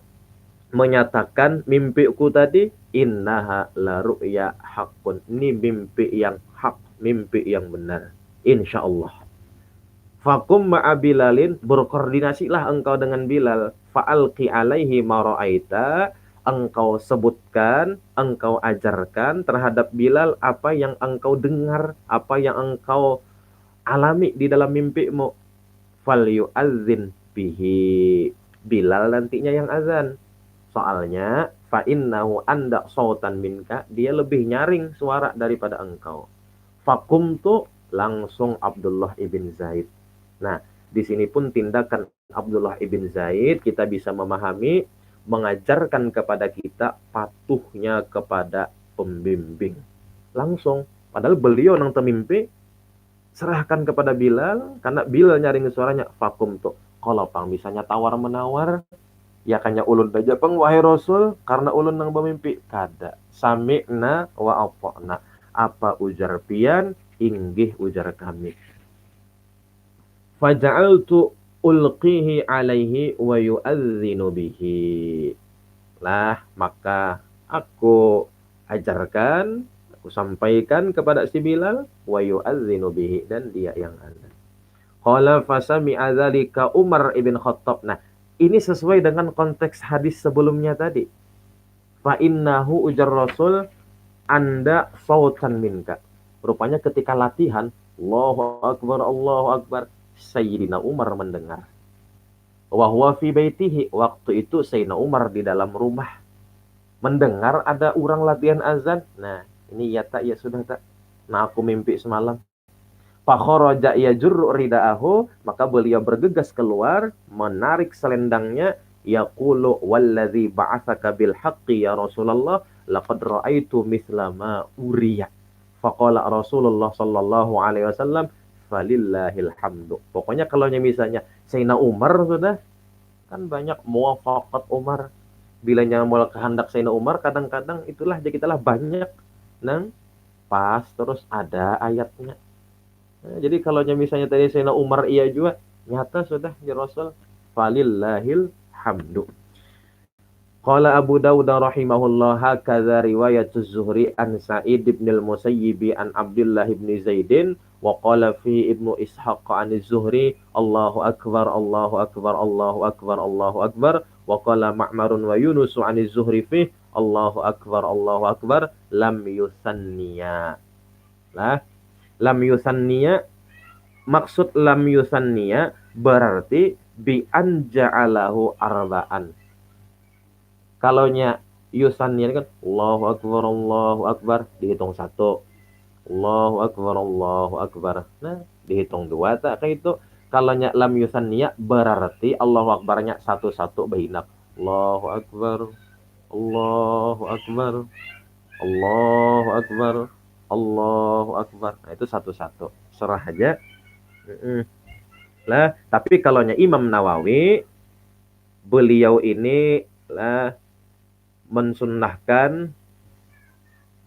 menyatakan mimpiku tadi, innaha la ru'ya haqqun, ini mimpi yang hak, mimpi yang benar, insyaallah. Fakum ma'a Bilalin, berkoordinasilah engkau dengan Bilal. Fa'alqi alaihi mara'aita, engkau sebutkan, engkau ajarkan terhadap Bilal apa yang engkau dengar, apa yang engkau alami di dalam mimpimu. Fal yu'azzin bihi, Bilal nantinya yang azan. Soalnya fa'innahu anda sautan minka, dia lebih nyaring suara daripada engkau. Fakumtu, langsung Abdullah ibn Zaid. Nah, di sini pun tindakan Abdullah ibn Zaid kita bisa memahami, mengajarkan kepada kita patuhnya kepada pembimbing. Langsung, padahal beliau nang temimpi, serahkan kepada Bilal, karena Bilal nyaring suaranya, fakum tuh. Kalau pang misalnya tawar-menawar, ya kanya ulun aja pang, wahai Rasul, karena ulun nang bermimpi. Kada, sami'na wa apa'na. Apa ujar pian, inggih ujar kami. Faja'altu ulqihi alaihi wa yu'adzinu bihi. Lah, maka aku ajarkan, aku sampaikan kepada si Bilal, wa yu'adzinu bihi, dan dia yang azan. Qala fasami'a dzalika Umar ibn Khattab. Nah, ini sesuai dengan konteks hadis sebelumnya tadi. Fa innahu ujar Rasul, anda sautan minka. Rupanya ketika latihan, Allahu akbar, Allahu akbar, Sayyidina Umar mendengar. Wa huwa fi baitihi, waktu itu Sayyidina Umar di dalam rumah mendengar ada orang latihan azan. Nah, ini ya tak, ya sudah tak. Nah, aku mimpi semalam. Fa kharaja yajurru ridaahu, maka beliau bergegas keluar, menarik selendangnya, yaqulu wallazi ba'atsaka bil haqqi ya Rasulullah, laqad ra'aitu mithla ma uriya. Faqala Rasulullah sallallahu alaihi wasallam, falillahil hamdu. Pokoknya kalau misalnya Sayyidina Umar sudah, kan banyak muwafaqat Umar. Bila nyamul kehendak Sayyidina Umar, kadang-kadang itulah kita lah banyak nang pas terus ada ayatnya. Nah, jadi kalau misalnya tadi Sayyidina Umar iya juga, nyata sudah ya Rasul, falillahil hamdu. Qala Abu Dawud rahimahullah, hakadza riwayatuz Zuhri an Sa'id bin al-Musayyib an Abdullah bin Zaidin, wa qala fi Ibnu Ishaq an Az-Zuhri, Allahu akbar, Allahu akbar, Allahu akbar, Allahu akbar, wa qala Ma'mar wa Yunus an Az-Zuhri fi Allahu akbar, Allahu akbar, lam yusanniya. Lah, lam yusanniya, maksud lam yusanniya berarti bi an ja'alahu arba'an. Kalaunya yusannya kan Allahu akbar dihitung 1. Allahu Akbar, Allahu Akbar. Nah, dihitung dua tak kayak itu. Kalau nya lam yusanniya berarti Allahu Akbarnya satu-satu bahinak. Allahu Akbar, Allahu Akbar, Allahu Akbar, Allahu Akbar. Nah, itu satu-satu. Serah aja. Lah, tapi kalau nya Imam Nawawi, beliau ini lah mensunnahkan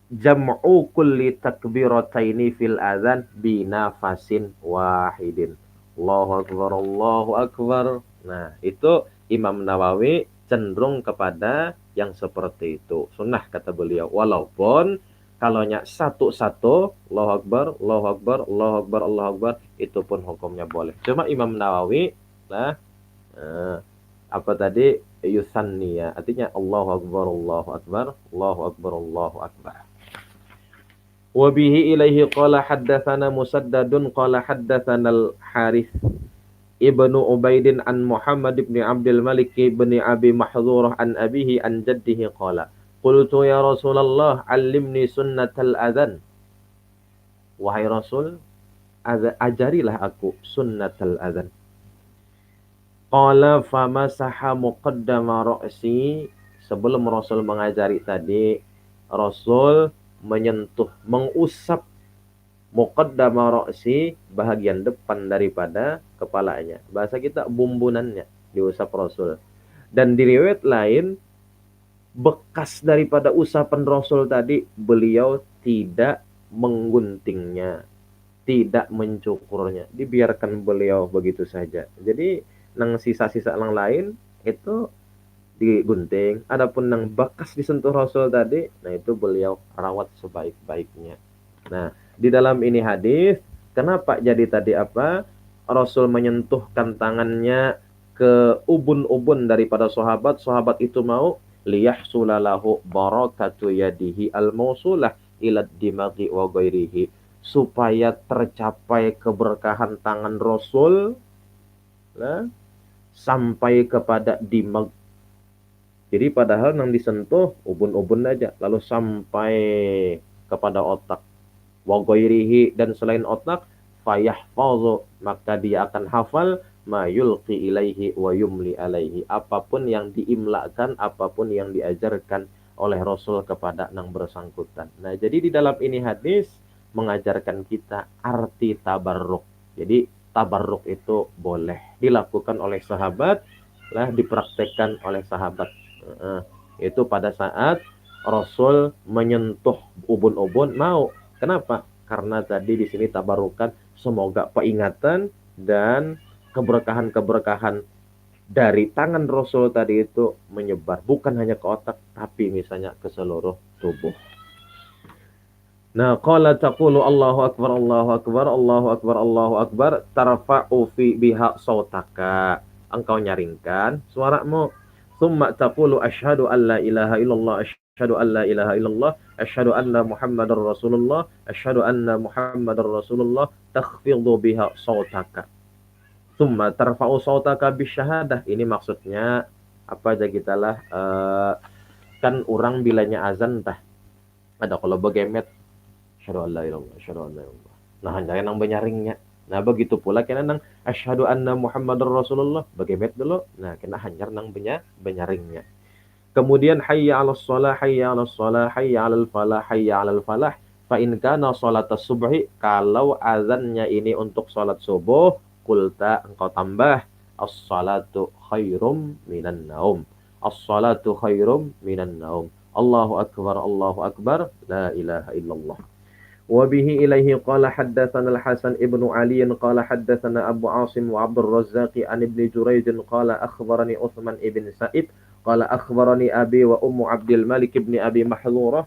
jam'u kulli takbirataini fil adzan binafasin wahidin. Allahu Akbar, Allahu Akbar. Nah, itu Imam Nawawi cenderung kepada yang seperti itu. Sunnah kata beliau. Walaupun kalau satu-satu, Allahu Akbar, Allahu Akbar, Allahu Akbar, Allahu Akbar, itu pun hukumnya boleh. Cuma Imam Nawawi lah apa tadi yusanniya, artinya Allahu Akbar, Allahu Akbar, Allahu Akbar, Allahu Akbar. Wa bihi ilaihi qala haddatsana Musaddadun qala haddatsana al-Harits ibnu Ubaidin an Muhammad ibn Abdul Malik ibn Abi Mahdzurah an abihi an jaddihi qala qultu ya Rasulullah allimni sunnatal adzan. Wahai Rasul, ajarilah aku sunnatal adzan. Qala famasaha muqaddama ra'si. Sebelum Rasul mengajari tadi, Rasul menyentuh, mengusap muqaddama ra'si, bahagian depan daripada kepalanya. Bahasa kita bumbunannya diusap Rasul. Dan di riwayat lain, bekas daripada usapan Rasul tadi, beliau tidak mengguntingnya, tidak mencukurnya, dibiarkan beliau begitu saja. Jadi nang sisa-sisa yang lain itu digunting. Adapun nang bekas disentuh Rasul tadi, nah itu beliau rawat sebaik-baiknya. Nah, di dalam ini hadis, kenapa jadi tadi apa? Rasul menyentuhkan tangannya ke ubun-ubun daripada sahabat. Sahabat itu mau liyahsulalahu barakatu yadihi al-mausulah ila dimaghi wa ghairihi, supaya tercapai keberkahan tangan Rasul nah, sampai kepada dimag. Jadi padahal yang disentuh ubun-ubun aja, lalu sampai kepada otak. Wa ghairihi, dan selain otak, fayahfazu, maka dia akan hafal ma yulqi ilaihi wa yumli alaihi, apapun yang diimlakan, apapun yang diajarkan oleh Rasul kepada yang bersangkutan. Nah, jadi di dalam ini hadis mengajarkan kita arti tabarruk. Jadi tabarruk itu boleh dilakukan oleh sahabat, lah dipraktekkan oleh sahabat. Itu pada saat Rasul menyentuh ubun-ubun mau. Kenapa? Karena tadi di sini tabarukan, semoga peringatan dan keberkahan-keberkahan dari tangan Rasul tadi itu menyebar bukan hanya ke otak, tapi misalnya ke seluruh tubuh. Nah, qala taqulu Allahu akbar, Allahu akbar, Allahu akbar, Allahu akbar, tarfa'u fi biha sautaka. Engkau nyaringkan suaramu. Tsumma taqulu asyhadu an la ilaha illallah, asyhadu an la ilaha illallah, asyhadu anna Muhammadar Rasulullah, asyhadu anna Muhammadar Rasulullah, takhfidhu biha sautaka. Tsumma tarfa'u sautaka bisyahadah. Ini maksudnya apa aja gitalah kan orang bilanya azan tah. Ada kalau begemet asyhadu an la ilaha illallah, asyhadu anna illallah. Nah, hanya nang benyaringnya. Nah, begitu pula kena nang asyhadu anna Muhammadar Rasulullah, begemet dulu. Nah, kena hanyar nang benyaringnya. Kemudian hayya 'alas shalah, hayya 'alas shalah, hayya 'alal falah, hayya 'alal falah. Fa in kana shalatas subhi, kalau azannya ini untuk salat subuh, kulta engkau tambah as-salatu khairum minan naum. As-salatu khairum minan naum. Allahu akbar, Allahu akbar, la ilaha illallah. وبه إليه قال حدثنا الحسن ابن علي قال حدثنا أبو عاصم وعبد الرزاق عن ابن جريج قال أخبرني عثمان ابن سعيد قال أخبرني أبي وأم عبد الملك ابن أبي محذورة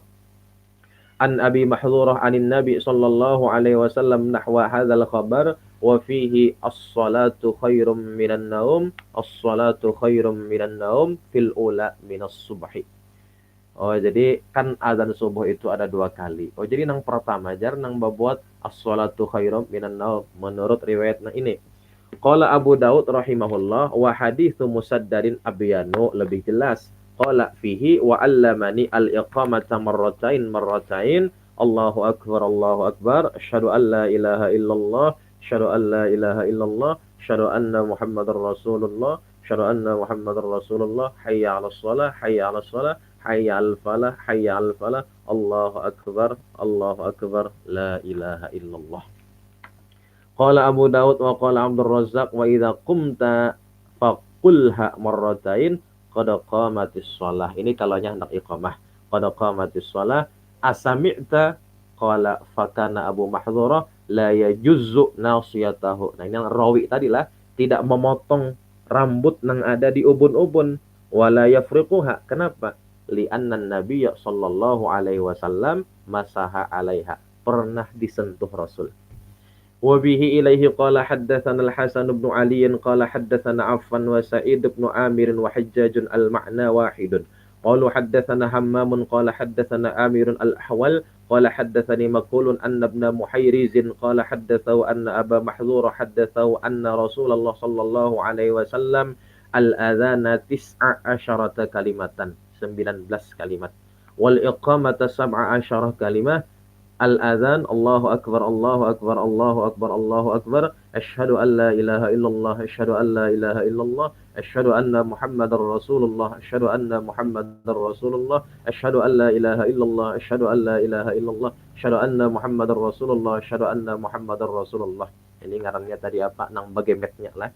عن أبي محذورة عن النبي صلى الله عليه وسلم نحو هذا الخبر وفيه الصلاة خير من النوم الصلاة خير من النوم في الأولى من الصبح. Oh, jadi kan azan subuh itu ada 2 kali. Oh, jadi nang pertama jar nang babuat as-shalatu khairum minan naum menurut riwayat ini. Qala Abu Daud rahimahullah wa haditsu Musaddadin abyanu, lebih jelas. Qala fihi wa 'allamani al-iqamata marratain Allahu akbar, Allahu akbar, asyhadu an la ilaha illallah, asyhadu an la ilaha illallah, asyhadu anna Muhammadar Rasulullah, asyhadu anna Muhammadar Rasulullah, hayya 'alas shalah, hayya 'alas shalah, hayya 'alal falah, hayya 'alal falah, Allahu akbar, la ilaha illallah. Qala Abu Dawud wa qala Abdul Razzaq wa idza qumta faqulha marratain qad qamatis shalah. Ini kalaunya hendak iqamah. Qad qamatis shalah asami'ta qala fakana Abu Mahdzura la yajuzzu nasiyatahu. Nah, ini yang rawi tadilah tidak memotong rambut yang ada di ubun-ubun wala yafriquha. Kenapa? Li'anna Nabiy sallallahu alaihi wasallam masaha 'alaiha. Pernah disentuh Rasul. وبه إليه قال حدثنا الحسن بن علي قال حدثنا عفان وسعيد بن عامر وحجاج المعنى واحد قالوا حدثنا همام قال حدثنا عامر الأحول قال حدثني مقول أن ابن محيرز قال حدثه أن أبا محذور حدثه أن رسول الله صلى الله عليه وسلم الأذان 19 كلمة 19 kalimat والإقامة 17 كلمة Al-adhan, Allahu akbar, Allahu akbar, Allahu akbar, Allahu akbar. Asyhadu an la ilaha illallah, asyhadu an la ilaha illallah, asyhadu anna Muhammadar Rasulullah, asyhadu anna Muhammadar Rasulullah, asyhadu an la ilaha illallah, asyhadu an la ilaha illallah, asyhadu anna Muhammadar Rasulullah, asyhadu anna Muhammadar Rasulullah. Ini ngarannya tadi apa? Nang bagemetnya lah.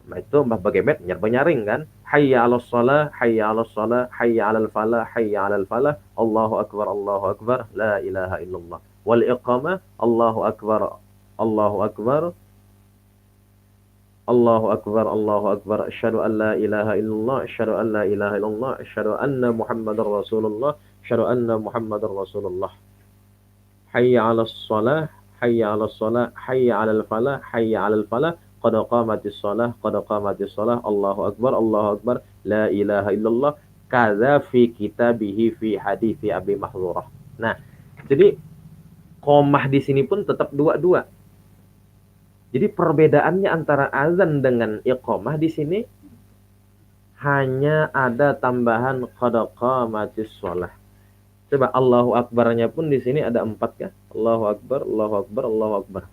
Nah, itu mbah bagemet nyaring kan. Hayya 'alas shalah, hayya 'alas shalah, hayya 'alal falah, hayya 'alal falah. Allahu akbar, la ilaha illallah. Wal iqamah, Allahu akbar, Allahu akbar, Allahu akbar, Allahu akbar. Asyhadu an la ilaha illallah, asyhadu an la ilaha illallah, asyhadu anna Muhammadar Rasulullah, asyhadu anna Muhammadar Rasulullah. Hayya 'alas shalah, hayya 'alas shalah, hayya 'alal falah, hayya 'alal falah. Qad qamatis shalah, qad qamatis shalah, Allahu akbar, la ilaha illallah, kadza fi kitabihi fi hadithi Abi Mahdzurah. Nah, jadi qomah di sini pun tetap dua-dua. Jadi perbedaannya antara azan dengan iqamah di sini hanya ada tambahan qad qamatis shalah. Coba Allahu akbarnya pun di sini ada 4 kan? Allahu akbar, Allahu akbar, Allahu akbar.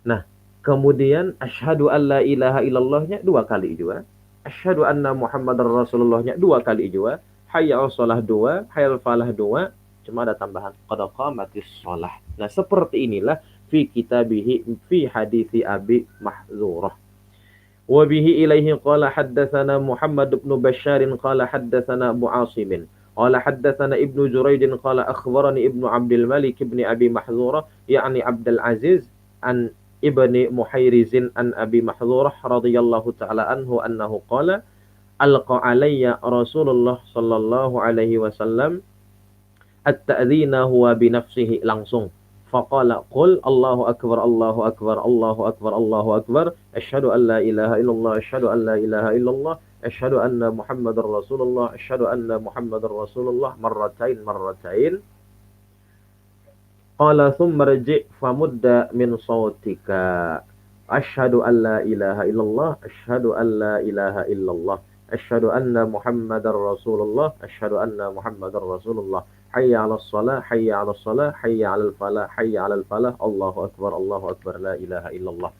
Nah, kemudian asyhadu an la ilaha illallahnya 2 kali juga. Asyhadu anna Muhammadar Rasulullahnya 2 kali juga. Hayya 'alas shalah 2, hayya 'alal falah 2. Cuma ada tambahan qad qamatis shalah. Nah, seperti inilah fi kitabihi fi hadithi Abi Mahdzurah. Wa bihi ilaihi qala haddatsana Muhammad bin Bashar qala haddatsana Abu Asim. Qala haddatsana Ibnu Jurayd qala akhbarani Ibnu Abdul Malik ibn Abi Mahdzurah yakni Abdul Aziz an Ibni Muhairizin an Abi Mahdzurah radhiyallahu ta'ala anhu annahu qala alqa alayya Rasulullah sallallahu alaihi wasallam at-ta'dhina huwa bi nafsihi langsung faqala qul Allahu akbar, Allahu akbar, Allahu akbar, Allahu akbar, asyhadu an la ilaha illallah, asyhadu an la ilaha illallah, asyhadu anna Muhammadar Rasulullah, asyhadu anna Muhammadar Rasulullah marratain. Qala thumma rji' famudda min sawtika asyhadu an la ilaha illallah, asyhadu an la ilaha illallah, asyhadu anna Muhammadar Rasulullah, asyhadu anna Muhammadar Rasulullah, hayya 'alas shalah, hayya 'alas shalah, hayya 'alal falah, hayya 'alal falah, Allahu akbar, la ilaha illallah.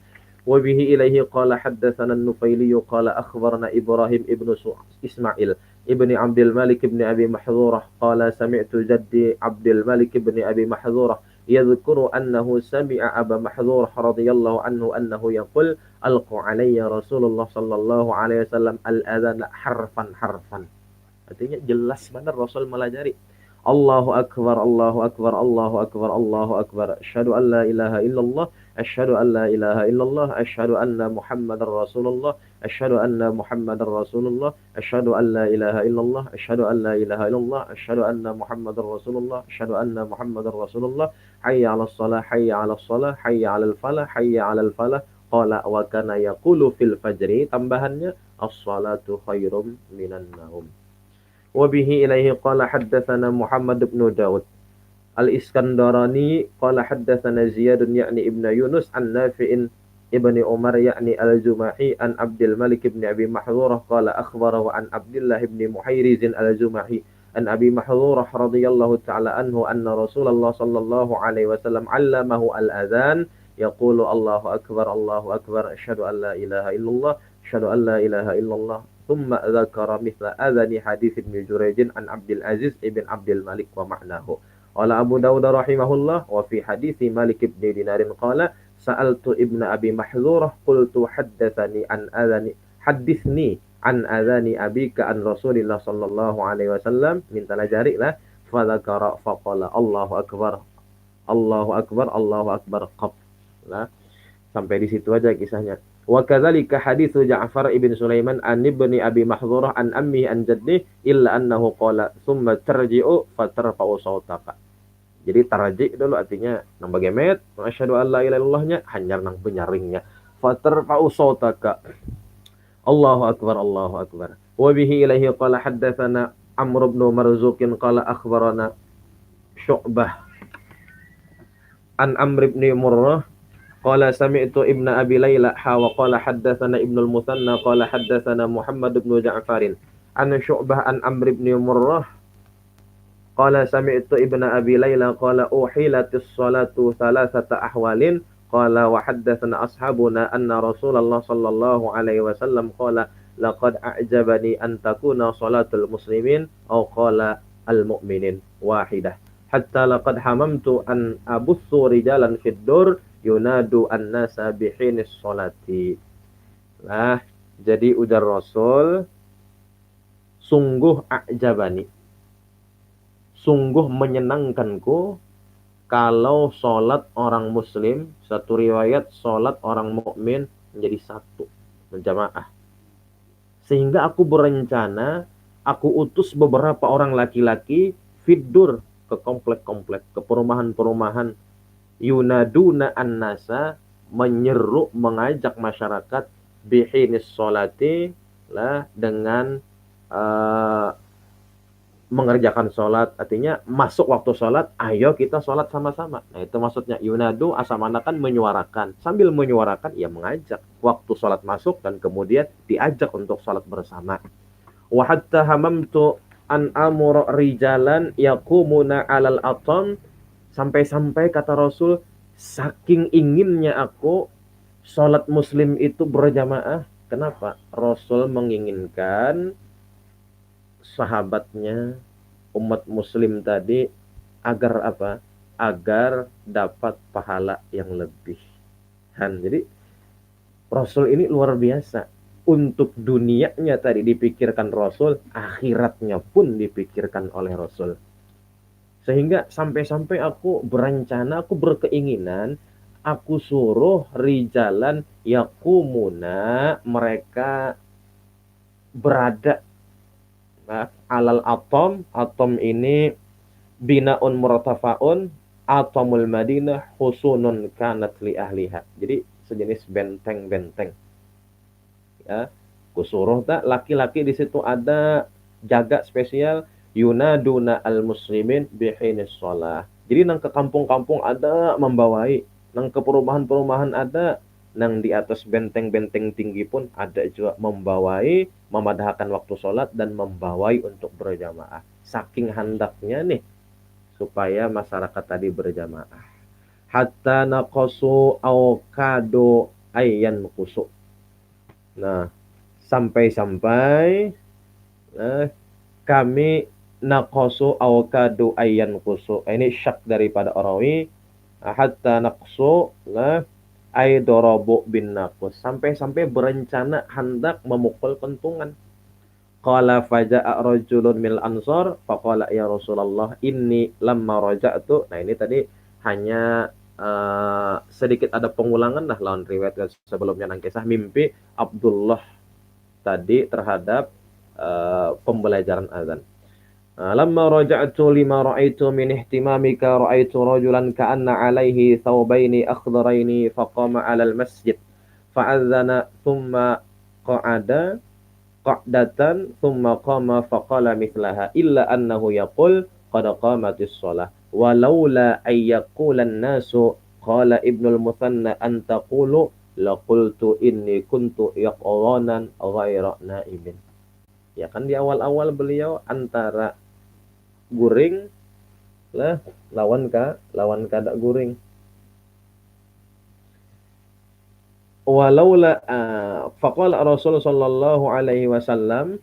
Wa bihi ilaihi qala haddatsana an-Nufaili qala akhbarana Ibrahim ibnu Ismail ibni Abdul Malik ibn Abi Mahdzurah qala sami'tu jaddi Abdul Malik ibn Abi Mahdzurah yadhkuru annahu sami'a Aba Mahdzurah radhiyallahu anhu annahu yaqul alqa alayya Rasulullah sallallahu alaihi wasallam al-adzan harfan. Artinya jelas benar Rasul melajari Allahu akbar, Allahu akbar, Allahu akbar, Allahu akbar, asyhadu an la ilaha illallah, asyhadu an la ilaha illallah, asyhadu anna Muhammadar Rasulullah, asyhadu anna Muhammadar Rasulullah, asyhadu an la ilaha illallah, asyhadu an la ilaha illallah, asyhadu anna Muhammadar Rasulullah, asyhadu anna Muhammadar Rasulullah, hayya 'alas shalah, hayya 'alas shalah, hayya 'alal falah, hayya 'alal falah. Qala wa kana yaqulu fil fajri, tambahannya as-salatu khairum minan naum. Wa bihi ilaihi qala haddatsana Muhammad bin Daud Al-Iskandarani qala haddatsana Ziyad yakni Ibnu Yunus an Nafi'in ibni Umar yakni Al-Jumahi an Abdul Malik ibn Abi Mahdzurah qala akhbarahu an Abdullah ibn Muhairizin Al-Jumahi an Abi Mahdhurah radhiyallahu ta'ala anhu anna Rasulullah sallallahu alaihi wasallam 'allamahu al-adzan yaqulu Allahu akbar asyhadu an la ilaha illallah asyhadu an la ilaha illallah thumma dzakara mithla adzani hadits Ibnu Jurayj an Abdul Aziz ibn Abdul Malik wa ma'nahu. Qala Abu Dawud rahimahullah wa fi hadits Malik ibn Dinar qala sa'altu Ibnu Abi Mahdhurah qultu haddatsani an adzani hadithni an adzani abika an Rasulillah sallallahu alaihi wasallam, minta jari lah, fa dzakara fa qala Allahu akbar Allahu akbar qab. Nah, sampai di situ aja kisahnya. Wa kadzalika haditsu Ja'far ibn Sulaiman an ibni Abi Mahdhurah an ammi an jaddi illa annahu qala tsumma tarji'u fatarfa'u sautaka. Jadi tarji' dulu artinya nang bagemet, asyhadu an la ilaha illallahnya hanyar nang penyaringnya. Fatarfa'u sautaka. Allahu akbar. Wa bihi ilaihi qala haddatsana Amr ibn Marzuq qala akhbarana Syu'bah an Amr ibn Murrah qala sami'tu Ibnu Abi Layla wa qala haddatsana Ibnu al-Muthanna qala haddatsana Muhammad ibn Ja'far an Syu'bah an Amr ibn Murrah qala sami'tu Ibnu Abi Layla qala uhilatis salatu thalathata ahwalin qala wa haddatsana ashabuna anna Rasulullah sallallahu alaihi wasallam qala laqad a'jabani an takuna salatul muslimin aw qala al-mu'minin wahidah hatta laqad hamamtu an abuthu rijalan fid dur yunadu an-nasa bihinis salati. Nah, jadi ujar Rasul, sungguh a'jabani, sungguh menyenangkanku kalau sholat orang muslim, satu riwayat sholat orang mukmin menjadi satu, berjamaah. Sehingga aku berencana, aku utus beberapa orang laki-laki fidur ke komplek-komplek, ke perumahan-perumahan, yunaduna an-nasa, menyeru, mengajak masyarakat bihinis sholati lah, dengan mengerjakan sholat, artinya masuk waktu sholat, ayo kita sholat sama-sama. Nah itu maksudnya yunadu, asamanakan, menyuarakan. Sambil menyuarakan, ya mengajak. Waktu sholat masuk dan kemudian diajak untuk sholat bersama. Wa hatta hamamtu an amur rijalan yakumuna alal atam, sampai-sampai kata Rasul, saking inginnya aku sholat muslim itu berjamaah. Kenapa? Rasul menginginkan sahabatnya, umat muslim tadi, agar apa? Agar dapat pahala yang lebih. Jadi Rasul ini luar biasa. Untuk dunianya tadi dipikirkan Rasul, akhiratnya pun dipikirkan oleh Rasul. Sehingga sampai-sampai aku berencana, aku berkeinginan, aku suruh rijalan yakumuna, mereka berada alal atom ini binaun murtafaun, atomul Madinah husunun kanat li ahliha. Jadi sejenis benteng-benteng. Ya, kusuruh tak laki-laki di situ ada jaga spesial, yunaduna al muslimin bihinis shalah. Jadi nang ke kampung-kampung ada membawai, nang ke perumahan-perumahan ada, nang di atas benteng-benteng tinggi pun ada juga membawai, memadahkan waktu sholat dan membawai untuk berjamaah. Saking hendaknya nih supaya masyarakat tadi berjamaah. Hatta naqasu au kado ayyan kusuk. Nah, sampai-sampai kami naqasu au kado ayyan kusuk. Ini syak daripada Arawi. Hatta naqsu ay dorobu bin naqus, sampai-sampai berencana hendak memukul pentungan. Qala faja'a rajulun mil ansor faqala ya Rasulullah inni lamma raja'tu. Nah ini tadi hanya sedikit ada pengulangan lah lawan riwayat sebelumnya nang kisah mimpi Abdullah tadi terhadap pembelajaran azan. Lamma raja'tu lima ra'aitu min ihtimamika ra'aitu rajulan ka'anna alaihi thawbaini akhdaraini faqama 'alal masjid fa'adzana thumma qa'ada qa'datan thumma qama faqala mithlaha illa annahu yaqul qad qamatis shalah walaula ayyaqulan nasu qala Ibnul Muthanna an taqulu laqultu inni kuntu yaqulanan ghaira naimin. Ya kan di awal-awal beliau antara guring lah lawan kada guring. Walaula faqala Rasul sallallahu alaihi wasallam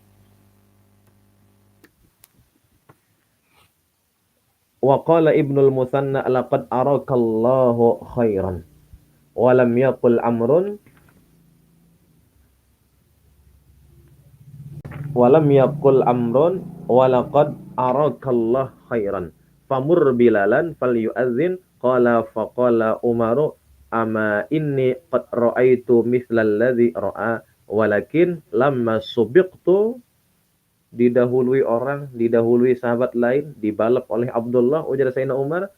wa qala Ibnul Mutsanna laqad arakallahu khairan wa lam yaqul amrun walam yakul amrun walaqad arakallah khairan famur bilalan falyu'adzin qala faqala umaru ama inni qad ra'aitu mithlal ladzi ra'a walakin lamma subiqtu didahului sahabat lain dibalap oleh Abdullah ujar Sayyidina Umar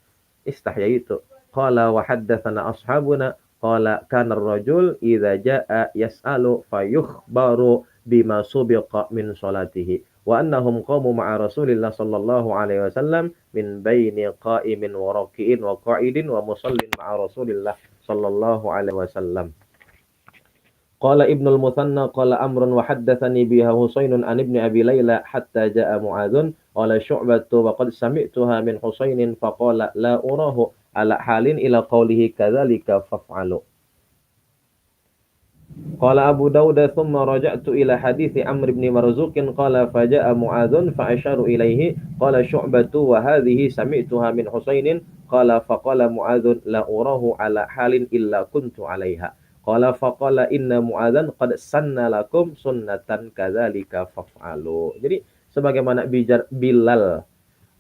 istahyaitu qala wa haddatsana ashabuna qala kana ar-rajul idza jaa yas'alu fayukhbaru bima subiqa min salatihi wa annahum qamu ma'a Rasulillah sallallahu alaihi wasallam min baini qa'imin wa raki'in wa qa'idin wa musallin ma'a Rasulillah sallallahu alaihi wasallam. Qala Ibnul Mutsanna qala Amrun wa haddatsani biha Husainun an Ibni Abi Laila hatta jaa Mu'adzun qala Syu'batu wa qad sami'tuha min Husainin faqala la urahu ala halin ila qawlihi kadzalika faf'alu. Qala Abu Dawud thumma raja'tu ila hadithi Amr ibn Marzuqin qala faja'a Mu'adzun fa asharu ilaihi qala Syu'batu wa hadhihi sami'tuha min Husainin qala faqala Mu'adzun la urahu ala halin illa kuntu 'alaiha. Qala faqala inna Mu'adzan qad sanna lakum sunnatan kadzalika faf'alu. Jadi sebagaimana Bilal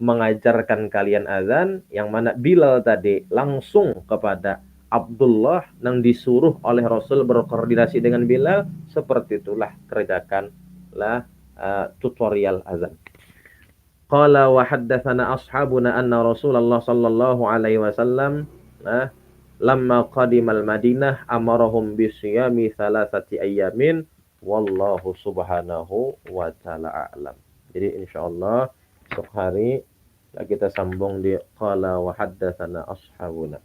mengajarkan kalian azan, yang mana Bilal tadi langsung kepada Abdullah yang disuruh oleh Rasul berkoordinasi dengan Bilal, seperti itulah kerjakanlah tutorial azan. Qala wa haddatsana ashabuna anna Rasulullah sallallahu alaihi wasallam lamma qadimal Madinah amarahum bisiyami thalathati ayyamin wallahu subhanahu wa ta'ala a'lam. Jadi insyaallah esok hari kita sambung di qala wa haddatsana ashabuna.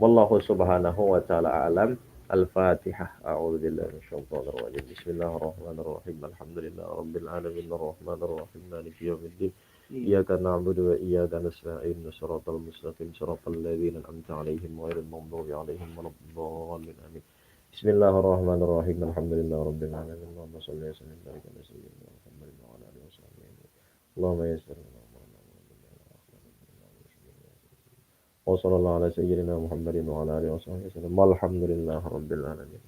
Wallahu subhanahu wa ta'ala a'lam. Al-Fatihah. A'udzu billahi minasyaitonir rajim. Bismillahirrahmanirrahim. Alhamdulillahirabbil alamin arrahmanir rahim maliki yaumiddin. Iyyaka na'budu wa iyyaka nasta'in shiratal mustaqim shiratal ladzina an'amta 'alaihim ghairil maghdubi 'alaihim waladdallin amin. Bismillahirrahmanirrahim. Alhamdulillahirabbil alamin. Allahumma shalli wa sallim ala sayyidina Muhammadin wa ala alihi wasallam. Allahumma yassir lana wa sallallahu ala sayyidina Muhammadin wa ala alihi wasallam. Walhamdulillahirabbil alamin.